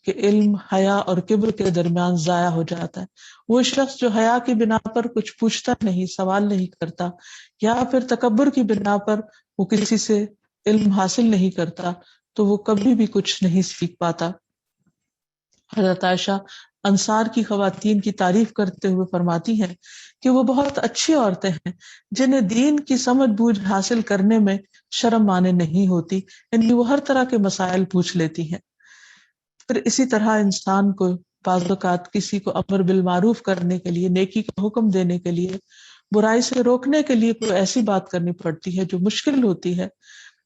کہ علم حیا اور کبر کے درمیان ضائع ہو جاتا ہے۔ وہ شخص جو حیا کی بنا پر کچھ پوچھتا نہیں، سوال نہیں کرتا، یا پھر تکبر کی بنا پر وہ کسی سے علم حاصل نہیں کرتا، تو وہ کبھی بھی کچھ نہیں سیکھ پاتا۔ حضرت عائشہ انصار کی خواتین کی تعریف کرتے ہوئے فرماتی ہیں کہ وہ بہت اچھی عورتیں ہیں جنہیں دین کی سمجھ بوجھ حاصل کرنے میں شرم مانے نہیں ہوتی، یعنی وہ ہر طرح کے مسائل پوچھ لیتی ہیں۔ پھر اسی طرح انسان کو بعض اوقات کسی کو امر بالمعروف کرنے کے لیے، نیکی کا حکم دینے کے لیے، برائی سے روکنے کے لیے کوئی ایسی بات کرنی پڑتی ہے جو مشکل ہوتی ہے،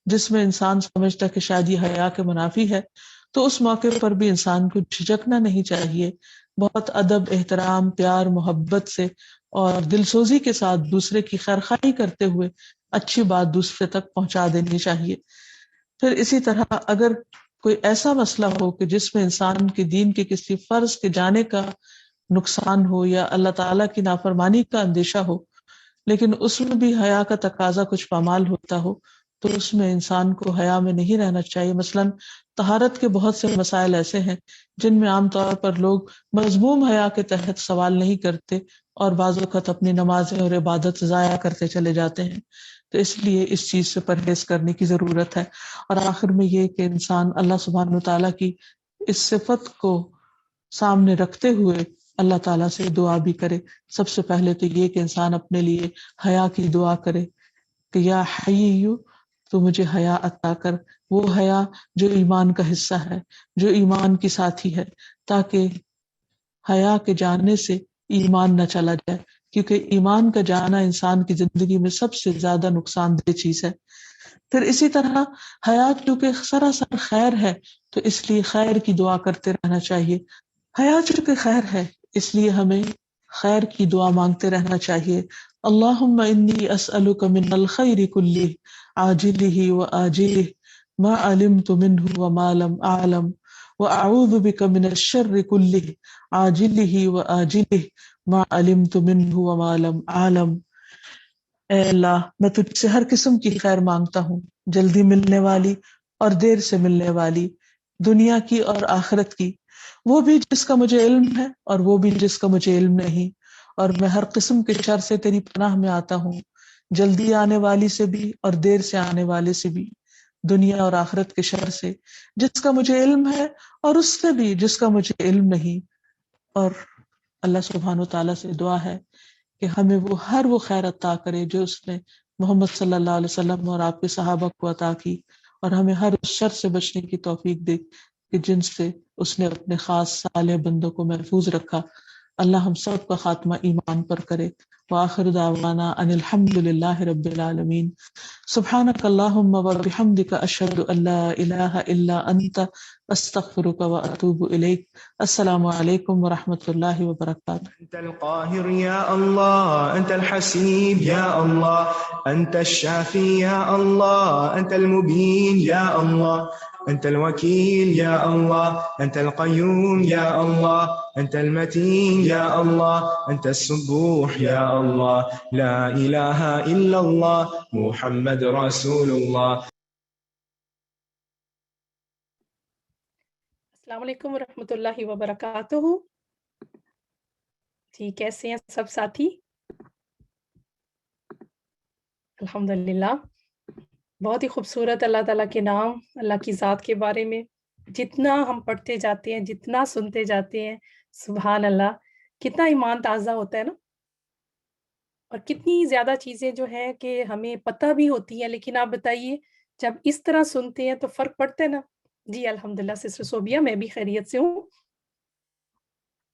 جس میں انسان سمجھتا کہ شاید یہ حیا کے منافی ہے، تو اس موقع پر بھی انسان کو جھجکنا نہیں چاہیے، بہت ادب، احترام، پیار، محبت سے اور دل سوزی کے ساتھ دوسرے کی خیرخواہی کرتے ہوئے اچھی بات دوسرے تک پہنچا دینی چاہیے۔ پھر اسی طرح اگر کوئی ایسا مسئلہ ہو کہ جس میں انسان کے دین کے کسی فرض کے جانے کا نقصان ہو یا اللہ تعالیٰ کی نافرمانی کا اندیشہ ہو، لیکن اس میں بھی حیا کا تقاضا کچھ پامال ہوتا ہو، تو اس میں انسان کو حیا میں نہیں رہنا چاہیے۔ مثلاً طہارت کے بہت سے مسائل ایسے ہیں جن میں عام طور پر لوگ مذموم حیا کے تحت سوال نہیں کرتے، اور بعض وقت اپنی نمازیں اور عبادت ضائع کرتے چلے جاتے ہیں۔ تو اس لیے اس چیز سے پرہیز کرنے کی ضرورت ہے۔ اور آخر میں یہ کہ انسان اللہ سبحانہ وتعالیٰ کی اس صفت کو سامنے رکھتے ہوئے اللہ تعالیٰ سے دعا بھی کرے۔ سب سے پہلے تو یہ کہ انسان اپنے لیے حیا کی دعا کرے کہ یا حیّ تو مجھے حیا عطا کر، وہ حیا جو ایمان کا حصہ ہے، جو ایمان کی ساتھی ہے، تاکہ حیا کے جانے سے ایمان نہ چلا جائے، کیونکہ ایمان کا جانا انسان کی زندگی میں سب سے زیادہ نقصان دہ چیز ہے۔ پھر اسی طرح حیا چونکہ سراسر خیر ہے تو اس لیے خیر کی دعا کرتے رہنا چاہیے۔ حیا چونکہ خیر ہے اس لیے ہمیں خیر کی دعا مانگتے رہنا چاہیے۔ اللہم انی اسألک من الخیر کلہ عاجلہ وآجلہ ما علمت منہ وما لم اعلم واعوذ بک من الشر کلہ عاجلہ وآجلہ ما علمت منہ وما لم اعلم۔ اے اللہ، میں تجھ سے ہر قسم کی خیر مانگتا ہوں، جلدی ملنے والی اور دیر سے ملنے والی، دنیا کی اور آخرت کی، وہ بھی جس کا مجھے علم ہے اور وہ بھی جس کا مجھے علم نہیں، اور میں ہر قسم کے شر سے تیری پناہ میں آتا ہوں، جلدی آنے والی سے بھی اور دیر سے آنے والے سے بھی، دنیا اور آخرت کے شر سے جس کا مجھے علم ہے اور اس سے بھی جس کا مجھے علم نہیں۔ اور اللہ سبحانہ و تعالیٰ سے دعا ہے کہ ہمیں وہ خیر عطا کرے جو اس نے محمد صلی اللہ علیہ وسلم اور آپ کے صحابہ کو عطا کی، اور ہمیں ہر اس شر سے بچنے کی توفیق دے کہ جن سے اس نے اپنے خاص صالح بندوں کو محفوظ رکھا۔ اللہ ہم سب کا خاتمہ ایمان پر کرے۔ وآخر دعوانا ان الحمد للہ رب العالمین۔ سبحانک اللہم وبحمدک اشہد ان لا الہ الا انت استغفرک واتوب الیک۔ السلام علیکم ورحمۃ اللہ وبرکاتہ۔ أنت القاهر يا الله، أنت الحسيب يا الله، أنت الشافي يا الله، أنت المبين يا الله، أنت الوكيل يا الله، أنت القيوم يا الله، أنت المتين يا الله، أنت السبوح يا الله، لا إله إلا الله، محمد رسول الله۔ السلام علیکم ورحمۃ اللہ وبرکاتہ۔ جی کیسے ہیں سب ساتھی؟ الحمدللہ، بہت ہی خوبصورت اللہ تعالیٰ کے نام، اللہ کی ذات کے بارے میں جتنا ہم پڑھتے جاتے ہیں، جتنا سنتے جاتے ہیں، سبحان اللہ، کتنا ایمان تازہ ہوتا ہے نا، اور کتنی زیادہ چیزیں جو ہیں کہ ہمیں پتہ بھی ہوتی ہیں، لیکن آپ بتائیے جب اس طرح سنتے ہیں تو فرق پڑتا ہے نا۔ جی الحمدللہ سسٹر صوبیہ، میں بھی خیریت سے ہوں۔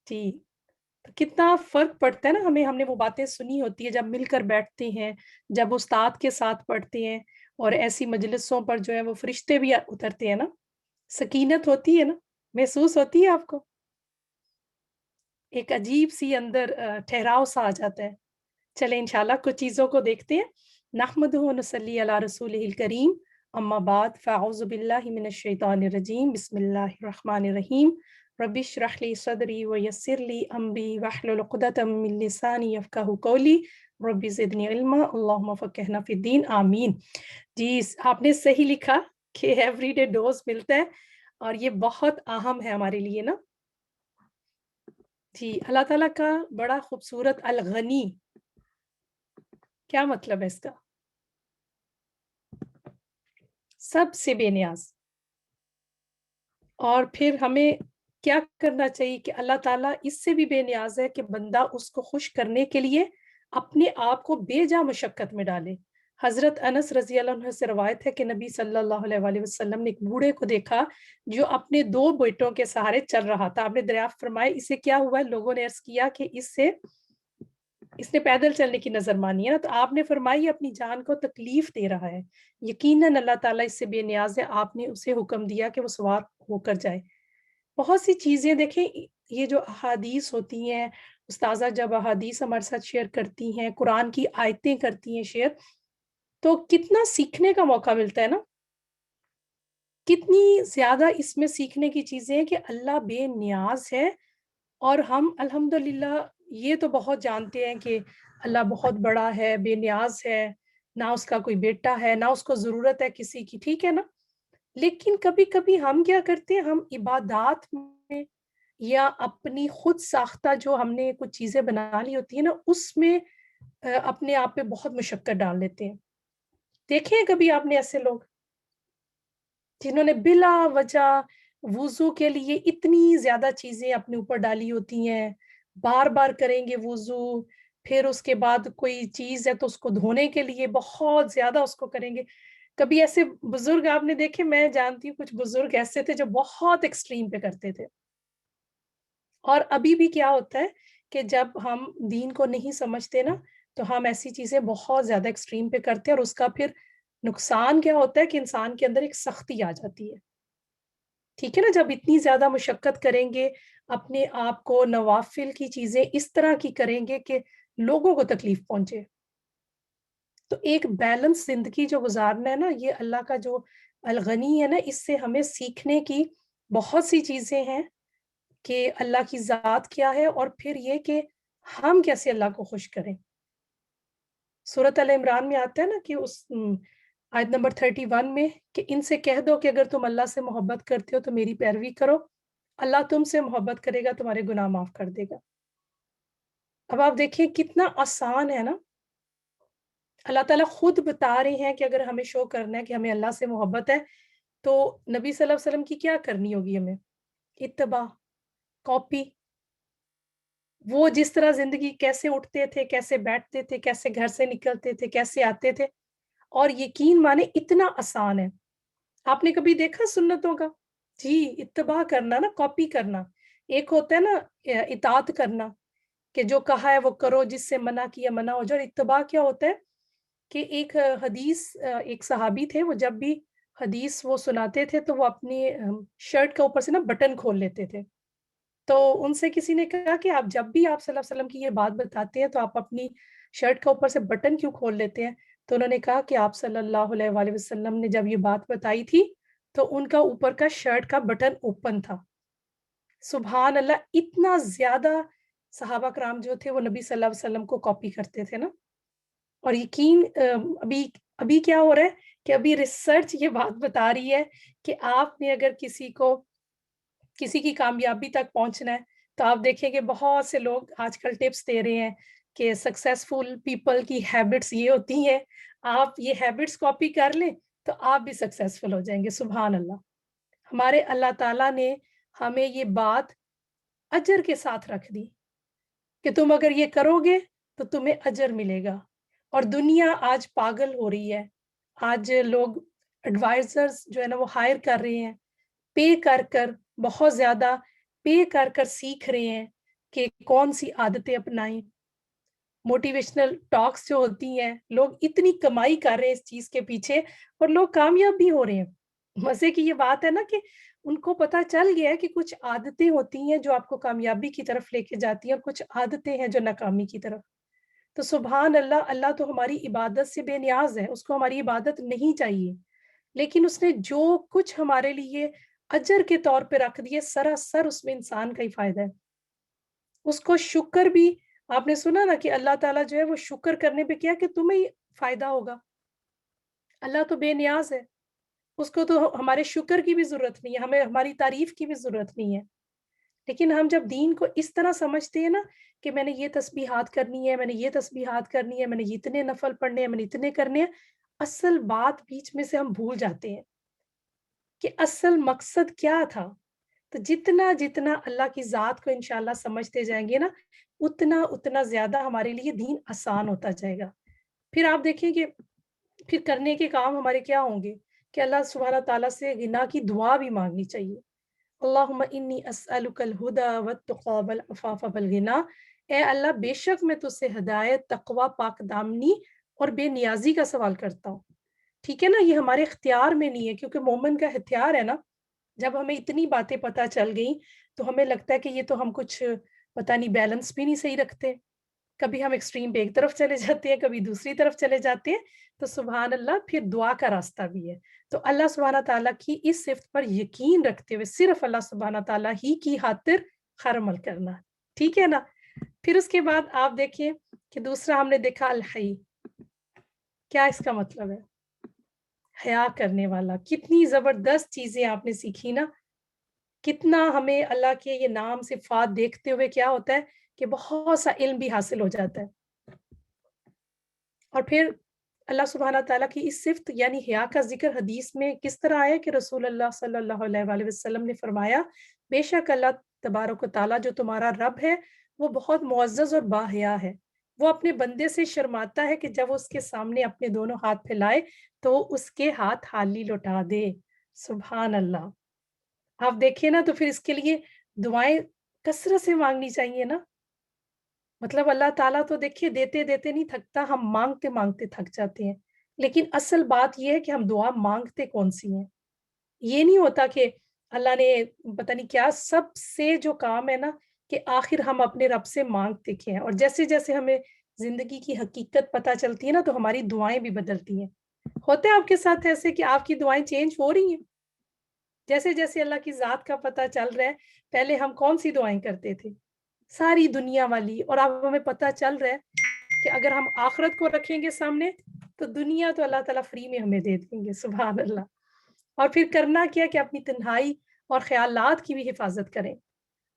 جی تو کتنا فرق پڑتا ہے نا ہمیں، ہم نے وہ باتیں سنی ہوتی ہے جب مل کر بیٹھتے ہیں، جب استاد کے ساتھ پڑھتے ہیں، اور ایسی مجلسوں پر جو ہے وہ فرشتے بھی اترتے ہیں نا، سکینت ہوتی ہے نا، محسوس ہوتی ہے آپ کو، ایک عجیب سی اندر ٹھہراؤ سا آ جاتا ہے۔ چلیں انشاءاللہ کچھ چیزوں کو دیکھتے ہیں۔ نحمدہ و نصلی علی رسولہ الکریم، اما بعد فاعوذ باللہ من الشیطان الرجیم، بسم اللہ الرحمن الرحیم، رب اشرح لی صدری ویسر لی امری واحلل عقدۃ من لسانی یفقہوا قولی، رب زدنی علما، اللہم فقہنا فی الدین، آمین۔ جی آپ نے صحیح لکھا کہ ایوری ڈے ڈوز ملتا ہے، اور یہ بہت اہم ہے ہمارے لیے نا۔ جی اللہ تعالیٰ کا بڑا خوبصورت الغنی، کیا مطلب ہے اس کا؟ سب سے بے نیاز۔ اور پھر ہمیں کیا کرنا چاہیے کہ اللہ تعالیٰ اس سے بھی بے نیاز ہے کہ بندہ اس کو خوش کرنے کے لیے اپنے آپ کو بے جا مشقت میں ڈالے۔ حضرت انس رضی اللہ عنہ سے روایت ہے کہ نبی صلی اللہ علیہ وآلہ وسلم نے ایک بوڑھے کو دیکھا جو اپنے 2 بیٹوں کے سہارے چل رہا تھا۔ آپ نے دریافت فرمایا اسے کیا ہوا ہے؟ لوگوں نے عرض کیا کہ اس نے پیدل چلنے کی نظر مانی ہے نا، تو آپ نے فرمایا یہ اپنی جان کو تکلیف دے رہا ہے، یقیناً اللہ تعالیٰ اس سے بے نیاز ہے، آپ نے اسے حکم دیا کہ وہ سوار ہو کر جائے۔ بہت سی چیزیں دیکھیں، یہ جو احادیث ہوتی ہیں، استاذہ جب احادیث ہمارے ساتھ شیئر کرتی ہیں، قرآن کی آیتیں کرتی ہیں شیئر، تو کتنا سیکھنے کا موقع ملتا ہے نا، کتنی زیادہ اس میں سیکھنے کی چیزیں ہیں کہ اللہ بے نیاز ہے، اور ہم الحمدللہ یہ تو بہت جانتے ہیں کہ اللہ بہت بڑا ہے، بے نیاز ہے، نہ اس کا کوئی بیٹا ہے، نہ اس کو ضرورت ہے کسی کی، ٹھیک ہے نا؟ لیکن کبھی کبھی ہم کیا کرتے ہیں، ہم عبادات میں یا اپنی خود ساختہ جو ہم نے کچھ چیزیں بنا لی ہوتی ہیں نا، اس میں اپنے آپ پہ بہت مشقت ڈال لیتے ہیں۔ دیکھیں کبھی آپ نے ایسے لوگ جنہوں نے بلا وجہ وضو کے لیے اتنی زیادہ چیزیں اپنے اوپر ڈالی ہوتی ہیں، بار بار کریں گے وضو، پھر اس کے بعد کوئی چیز ہے تو اس کو دھونے کے لیے بہت زیادہ اس کو کریں گے۔ کبھی ایسے بزرگ آپ نے دیکھے، میں جانتی ہوں کچھ بزرگ ایسے تھے جو بہت ایکسٹریم پہ کرتے تھے۔ اور ابھی بھی کیا ہوتا ہے کہ جب ہم دین کو نہیں سمجھتے نا، تو ہم ایسی چیزیں بہت زیادہ ایکسٹریم پہ کرتے ہیں، اور اس کا پھر نقصان کیا ہوتا ہے کہ انسان کے اندر ایک سختی آ جاتی ہے، ٹھیک ہے نا؟ جب اتنی زیادہ مشقت کریں گے، اپنے آپ کو نوافل کی چیزیں اس طرح کی کریں گے کہ لوگوں کو تکلیف پہنچے، تو ایک بیلنس زندگی جو گزارنا ہے نا، یہ اللہ کا جو الغنی ہے نا، اس سے ہمیں سیکھنے کی بہت سی چیزیں ہیں کہ اللہ کی ذات کیا ہے، اور پھر یہ کہ ہم کیسے اللہ کو خوش کریں۔ سورۃ ال عمران میں آتا ہے نا کہ اس آیت نمبر 31 میں کہ ان سے کہہ دو کہ اگر تم اللہ سے محبت کرتے ہو تو میری پیروی کرو، اللہ تم سے محبت کرے گا، تمہارے گناہ معاف کر دے گا۔ اب آپ دیکھیں کتنا آسان ہے نا، اللہ تعالیٰ خود بتا رہے ہیں کہ اگر ہمیں شو کرنا ہے کہ ہمیں اللہ سے محبت ہے، تو نبی صلی اللہ علیہ وسلم کی کیا کرنی ہوگی؟ ہمیں اتباع، کاپی، وہ جس طرح زندگی کیسے اٹھتے تھے، کیسے بیٹھتے تھے، کیسے گھر سے نکلتے تھے، کیسے آتے تھے، اور یقین مانے اتنا آسان ہے۔ آپ نے کبھی دیکھا سنتوں کا؟ جی اتباع کرنا نا، کاپی کرنا۔ ایک ہوتا ہے نا اطاعت کرنا، کہ جو کہا ہے وہ کرو، جس سے منع کیا منع ہو جاؤ۔ اور اتباع کیا ہوتا ہے کہ ایک حدیث، ایک صحابی تھے، وہ جب بھی حدیث وہ سناتے تھے تو وہ اپنی شرٹ کے اوپر سے نا بٹن کھول لیتے تھے۔ تو ان سے کسی نے کہا کہ آپ جب بھی آپ صلی اللہ علیہ وسلم کی یہ بات بتاتے ہیں تو آپ اپنی شرٹ کے اوپر سے بٹن کیوں کھول لیتے ہیں؟ تو انہوں نے کہا کہ آپ صلی اللہ علیہ وآلہ وسلم نے جب یہ بات بتائی تھی تو ان کا اوپر کا شرٹ کا بٹن اوپن تھا۔ سبحان اللہ، اتنا زیادہ صحابہ کرام جو تھے وہ نبی صلی اللہ علیہ وسلم کو کاپی کرتے تھے نا۔ اور یقین ابھی کیا ہو رہا ہے کہ ابھی ریسرچ یہ بات بتا رہی ہے کہ آپ نے اگر کسی کی کامیابی تک پہنچنا ہے تو آپ دیکھیں کہ بہت سے لوگ آج کل ٹپس دے رہے ہیں کہ سکسیسفل پیپل کی ہیبٹس یہ ہوتی ہیں، آپ یہ ہیبٹس کاپی کر لیں تو آپ بھی سکسیسفل ہو جائیں گے۔ سبحان اللہ، ہمارے اللہ تعالیٰ نے ہمیں یہ بات اجر کے ساتھ رکھ دی کہ تم اگر یہ کرو گے تو تمہیں اجر ملے گا۔ اور دنیا آج پاگل ہو رہی ہے، آج لوگ ایڈوائزرز جو ہے نا وہ ہائر کر رہے ہیں، پے کر کر، بہت زیادہ پے کر کر سیکھ رہے ہیں کہ کون سی عادتیں اپنائیں. موٹیویشنل ٹاکس جو ہوتی ہیں، لوگ اتنی کمائی کر رہے ہیں اس چیز کے پیچھے اور لوگ کامیاب بھی ہو رہے ہیں. مزے کی یہ بات ہے نا کہ ان کو پتا چل گیا ہے کہ کچھ عادتیں ہوتی ہیں جو آپ کو کامیابی کی طرف لے کے جاتی ہیں اور کچھ عادتیں ہیں جو ناکامی کی طرف. تو سبحان اللہ، اللہ تو ہماری عبادت سے بے نیاز ہے، اس کو ہماری عبادت نہیں چاہیے، لیکن اس نے جو کچھ ہمارے لیے اجر کے طور پہ رکھ دیے، سراسر اس میں انسان کا ہی فائدہ ہے. اس کو شکر بھی، آپ نے سنا نا کہ اللہ تعالیٰ جو ہے وہ شکر کرنے پہ کیا کہ تمہیں ہی فائدہ ہوگا. اللہ تو بے نیاز ہے، اس کو تو ہمارے شکر کی بھی ضرورت نہیں ہے، ہمیں ہماری تعریف کی بھی ضرورت نہیں ہے. لیکن ہم جب دین کو اس طرح سمجھتے ہیں نا کہ میں نے یہ تسبیحات کرنی ہے، میں نے یہ تسبیحات کرنی ہے، میں نے اتنے نفل پڑھنے ہیں، میں نے اتنے کرنے ہیں، اصل بات بیچ میں سے ہم بھول جاتے ہیں کہ اصل مقصد کیا تھا. تو جتنا جتنا اللہ کی ذات کو انشاءاللہ سمجھتے جائیں گے نا، اتنا اتنا زیادہ ہمارے لیے دین آسان ہوتا جائے گا. پھر آپ دیکھیں کہ پھر کرنے کے کام ہمارے کیا ہوں گے کہ اللہ سبحانہ تعالیٰ سے غنا کی دعا بھی مانگنی چاہیے. اللہم انی اسألک الہدی والتقی والعفاف والغنا. اے اللہ، بے شک میں تجھ سے ہدایت، تقوی، پاک دامنی اور بے نیازی کا سوال کرتا ہوں. ٹھیک ہے نا، یہ ہمارے اختیار میں نہیں ہے، کیونکہ مومن کا اختیار ہے نا. جب ہمیں اتنی باتیں پتہ چل گئیں تو ہمیں لگتا ہے کہ یہ تو ہم کچھ پتہ نہیں بیلنس بھی نہیں صحیح رکھتے. کبھی ہم ایکسٹریم پہ ایک طرف چلے جاتے ہیں، کبھی دوسری طرف چلے جاتے ہیں. تو سبحان اللہ، پھر دعا کا راستہ بھی ہے. تو اللہ سبحانہ تعالیٰ کی اس صفت پر یقین رکھتے ہوئے صرف اللہ سبحانہ تعالیٰ ہی کی خاطر ہر عمل کرنا. ٹھیک ہے نا. پھر اس کے بعد آپ دیکھیں کہ دوسرا ہم نے دیکھا الحی. کیا اس کا مطلب ہے؟ حیا کرنے والا. کتنی زبردست چیزیں آپ نے سیکھی نا. کتنا ہمیں اللہ کے یہ نام صفات دیکھتے ہوئے کیا ہوتا ہے کہ بہت سا علم بھی حاصل ہو جاتا ہے. اور پھر اللہ سبحانہ تعالیٰ کی اس صفت یعنی حیا کا ذکر حدیث میں کس طرح آیا کہ رسول اللہ صلی اللہ علیہ وآلہ وسلم نے فرمایا، بے شک اللہ تبارک و تعالیٰ جو تمہارا رب ہے وہ بہت معزز اور باحیا ہے. وہ اپنے بندے سے شرماتا ہے کہ جب وہ اس کے سامنے اپنے دونوں ہاتھ پھیلائے تو اس کے ہاتھ خالی لوٹا دے. سبحان اللہ. آپ دیکھیں نا، تو پھر اس کے لیے دعائیں کثرت سے مانگنی چاہیے نا. مطلب اللہ تعالیٰ تو دیکھیے دیتے دیتے نہیں تھکتا، ہم مانگتے مانگتے تھک جاتے ہیں. لیکن اصل بات یہ ہے کہ ہم دعا مانگتے کون سی ہیں. یہ نہیں ہوتا کہ اللہ نے پتہ نہیں کیا، سب سے جو کام ہے نا کہ آخر ہم اپنے رب سے مانگتے ہیں، اور جیسے جیسے ہمیں زندگی کی حقیقت پتہ چلتی ہے نا تو ہماری دعائیں بھی بدلتی ہیں. ہوتا ہے آپ کے ساتھ ایسے کہ آپ کی دعائیں چینج ہو رہی ہیں جیسے جیسے اللہ کی ذات کا پتہ چل رہا ہے؟ پہلے ہم کون سی دعائیں کرتے تھے؟ ساری دنیا والی. اور اب ہمیں پتہ چل رہا ہے کہ اگر ہم آخرت کو رکھیں گے سامنے تو دنیا تو اللہ تعالیٰ فری میں ہمیں دے دیں گے. سبحان اللہ. اور پھر کرنا کیا کہ اپنی تنہائی اور خیالات کی بھی حفاظت کریں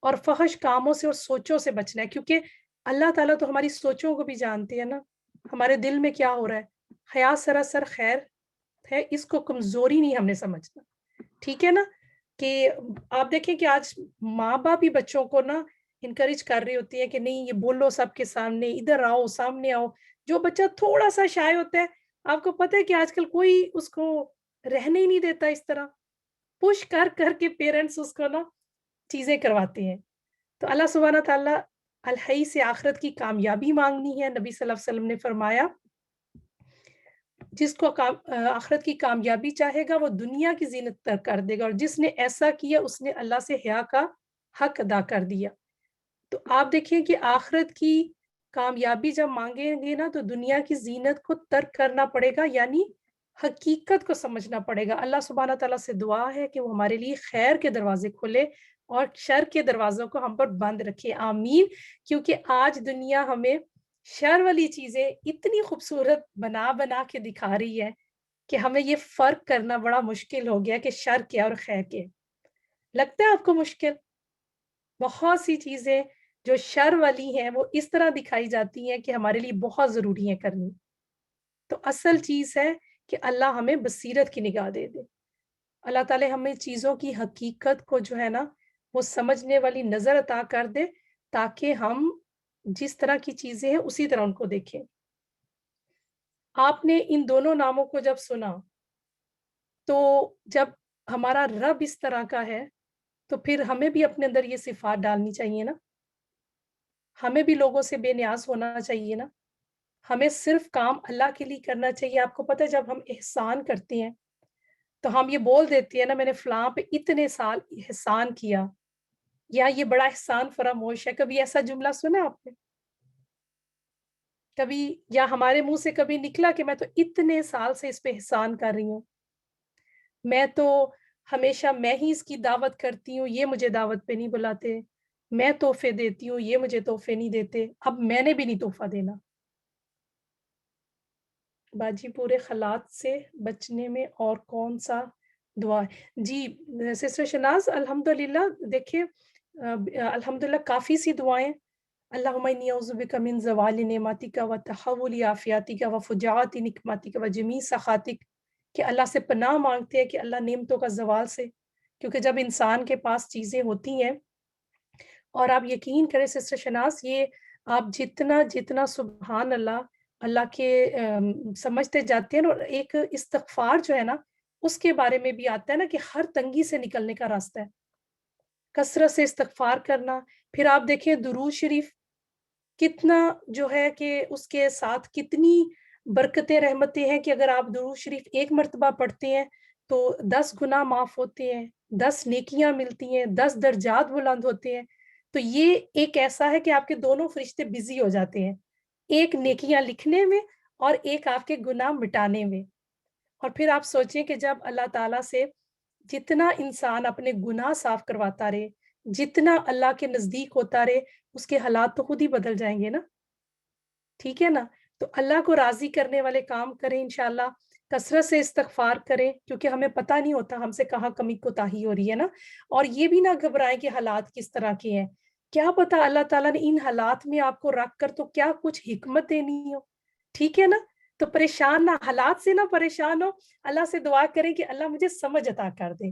اور فحش کاموں سے اور سوچوں سے بچنا ہے، کیونکہ اللہ تعالیٰ تو ہماری سوچوں کو بھی جانتے ہیں نا، ہمارے دل میں کیا ہو رہا ہے. خیال سراسر خیر ہے، اس کو کمزوری نہیں ہم نے سمجھنا. ٹھیک ہے نا. کہ آپ دیکھیں کہ آج ماں باپ بھی بچوں کو نا انکریج کر رہی ہوتی ہے کہ نہیں یہ بولو سب کے سامنے، ادھر آؤ، سامنے آؤ. جو بچہ تھوڑا سا شائع ہوتا ہے، آپ کو پتہ ہے کہ آج کل کوئی اس کو رہنے ہی نہیں دیتا. اس طرح پش کر کر کے پیرنٹس اس کو نا چیزیں کرواتے ہیں. تو اللہ سبحانہ تعالیٰ الحی سے آخرت کی کامیابی مانگنی ہے. نبی صلی اللہ علیہ وسلم نے فرمایا جس کو آخرت کی کامیابی چاہے گا وہ دنیا کی زینت ترک کر دے گا، اور جس نے ایسا کیا اس نے اللہ سے حیا کا حق ادا کر دیا. تو آپ دیکھیں کہ آخرت کی کامیابی جب مانگیں گے نا تو دنیا کی زینت کو ترک کرنا پڑے گا، یعنی حقیقت کو سمجھنا پڑے گا. اللہ سبحانہ تعالیٰ سے دعا ہے کہ وہ ہمارے لیے خیر کے دروازے کھولے اور شر کے دروازوں کو ہم پر بند رکھے. آمین. کیونکہ آج دنیا ہمیں شر والی چیزیں اتنی خوبصورت بنا بنا کے دکھا رہی ہے کہ ہمیں یہ فرق کرنا بڑا مشکل ہو گیا کہ شر کیا اور خیر کیا. لگتا ہے آپ کو مشکل؟ بہت سی چیزیں جو شر والی ہیں وہ اس طرح دکھائی جاتی ہیں کہ ہمارے لیے بہت ضروری ہے کرنی. تو اصل چیز ہے کہ اللہ ہمیں بصیرت کی نگاہ دے دے. اللہ تعالی ہمیں چیزوں کی حقیقت کو جو ہے نا وہ سمجھنے والی نظر عطا کر دے تاکہ ہم جس طرح کی چیزیں ہیں اسی طرح ان کو دیکھیں. آپ نے ان دونوں ناموں کو جب سنا تو جب ہمارا رب اس طرح کا ہے تو پھر ہمیں بھی اپنے اندر یہ صفات ڈالنی چاہیے نا. ہمیں بھی لوگوں سے بے نیاز ہونا چاہیے نا. ہمیں صرف کام اللہ کے لیے کرنا چاہیے. آپ کو پتہ ہے جب ہم احسان کرتے ہیں تو ہم یہ بول دیتے ہیں نا میں نے فلاں پہ اتنے سال احسان کیا یا یہ بڑا احسان فراموش ہے. کبھی ایسا جملہ سنا آپ نے؟ کبھی یا ہمارے منہ سے کبھی نکلا کہ میں تو اتنے سال سے اس پہ احسان کر رہی ہوں, میں تو ہمیشہ میں ہی اس کی دعوت کرتی ہوں, یہ مجھے دعوت پہ نہیں بلاتے, میں تحفے دیتی ہوں, یہ مجھے تحفے نہیں دیتے, اب میں نے بھی نہیں تحفہ دینا. باجی پورے خلات سے بچنے میں اور کون سا دعا ہے؟ جی سسٹر شناز الحمدللہ دیکھیے الحمدللہ کافی سی دعائیں. اللہم انی اعوذ بک من زوال نعمتک و تحول عافیتک و فجاعت نقمتک و جمیع سخاتک, کہ اللہ سے پناہ مانگتے ہیں کہ اللہ نعمتوں کا زوال سے, کیونکہ جب انسان کے پاس چیزیں ہوتی ہیں, اور آپ یقین کریں سسٹر شناز یہ آپ جتنا جتنا سبحان اللہ اللہ کے سمجھتے جاتے ہیں, اور ایک استغفار جو ہے نا اس کے بارے میں بھی آتا ہے نا کہ ہر تنگی سے نکلنے کا راستہ ہے کثرت سے استغفار کرنا. پھر آپ دیکھیں درود شریف کتنا جو ہے کہ اس کے ساتھ کتنی برکتیں رحمتیں ہیں, کہ اگر آپ درود شریف ایک مرتبہ پڑھتے ہیں تو 10 گناہ معاف ہوتے ہیں, 10 نیکیاں ملتی ہیں, 10 درجات بلند ہوتے ہیں. تو یہ ایک ایسا ہے کہ آپ کے دونوں فرشتے بزی ہو جاتے ہیں, ایک نیکیاں لکھنے میں اور ایک آپ کے گناہ مٹانے میں. اور پھر آپ سوچیں کہ جب اللہ تعالیٰ سے جتنا انسان اپنے گناہ صاف کرواتا رہے, جتنا اللہ کے نزدیک ہوتا رہے, اس کے حالات تو خود ہی بدل جائیں گے نا. ٹھیک ہے نا, تو اللہ کو راضی کرنے والے کام کریں انشاءاللہ, کثرت سے استغفار کریں, کیونکہ ہمیں پتہ نہیں ہوتا ہم سے کہاں کمی کوتاہی ہو رہی ہے نا. اور یہ بھی نہ گھبرائیں کہ حالات کس طرح کے ہیں, کیا پتا اللہ تعالیٰ نے ان حالات میں آپ کو رکھ کر تو کیا کچھ حکمت دینی ہو. ٹھیک ہے نا, تو پریشان نہ, حالات سے نہ پریشان ہو, اللہ سے دعا کریں کہ اللہ مجھے سمجھ عطا کر دے.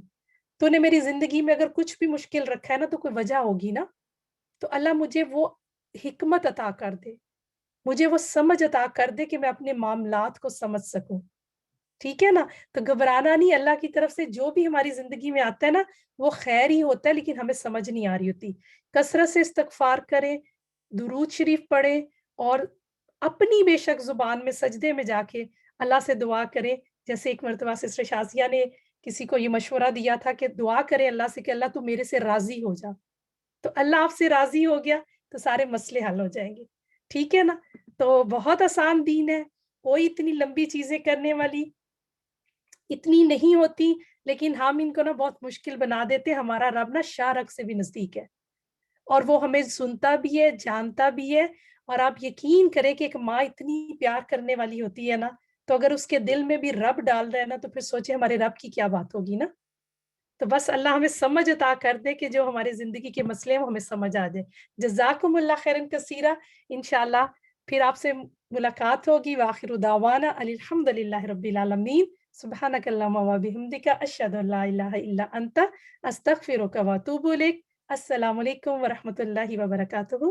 تو نے میری زندگی میں اگر کچھ بھی مشکل رکھا ہے نا تو کوئی وجہ ہوگی نا, تو اللہ مجھے وہ حکمت عطا کر دے, مجھے وہ سمجھ عطا کر دے کہ میں اپنے معاملات کو سمجھ سکوں. ٹھیک ہے نا, تو گھبرانا نہیں, اللہ کی طرف سے جو بھی ہماری زندگی میں آتا ہے نا وہ خیر ہی ہوتا ہے, لیکن ہمیں سمجھ نہیں آ رہی ہوتی. کثرت سے استغفار کریں, درود شریف پڑھیں, اور اپنی بے شک زبان میں سجدے میں جا کے اللہ سے دعا کریں. جیسے ایک مرتبہ سسٹر شازیہ نے کسی کو یہ مشورہ دیا تھا کہ دعا کرے اللہ سے کہ اللہ تو میرے سے راضی ہو جا, تو اللہ آپ سے راضی ہو گیا تو سارے مسئلے حل ہو جائیں گے. ٹھیک ہے نا, تو بہت آسان دین ہے, کوئی اتنی لمبی چیزیں کرنے والی اتنی نہیں ہوتی, لیکن ہم ان کو نا بہت مشکل بنا دیتے. ہمارا رب نا شارق سے بھی نزدیک ہے, اور وہ ہمیں سنتا بھی ہے, جانتا بھی ہے. اور آپ یقین کریں کہ ایک ماں اتنی پیار کرنے والی ہوتی ہے نا, تو اگر اس کے دل میں بھی رب ڈال رہا ہے نا تو پھر سوچے ہمارے رب کی کیا بات ہوگی نا. تو بس اللہ ہمیں سمجھ عطا کر دے کہ جو ہمارے زندگی کے مسئلے ہیں وہ ہمیں سمجھ آ جائے. جزاکم اللہ خیرن کثیرہ. انشاءاللہ پھر آپ سے ملاقات ہوگی. وآخر دعوانا الحمد للہ رب العالمین. سبحانک اللہم و بحمدک اشہد ان لا الہ الا انت استغفرک و اتوب الیک. السلام علیکم ورحمۃ اللہ وبرکاتہ.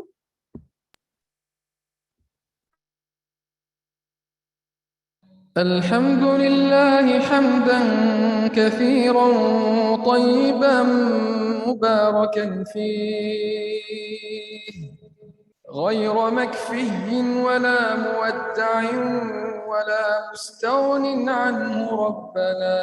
الحمد لله حمدا كثيرا طيبا مباركا فيه غير مكفي ولا مودع ولا مستغن عنه ربنا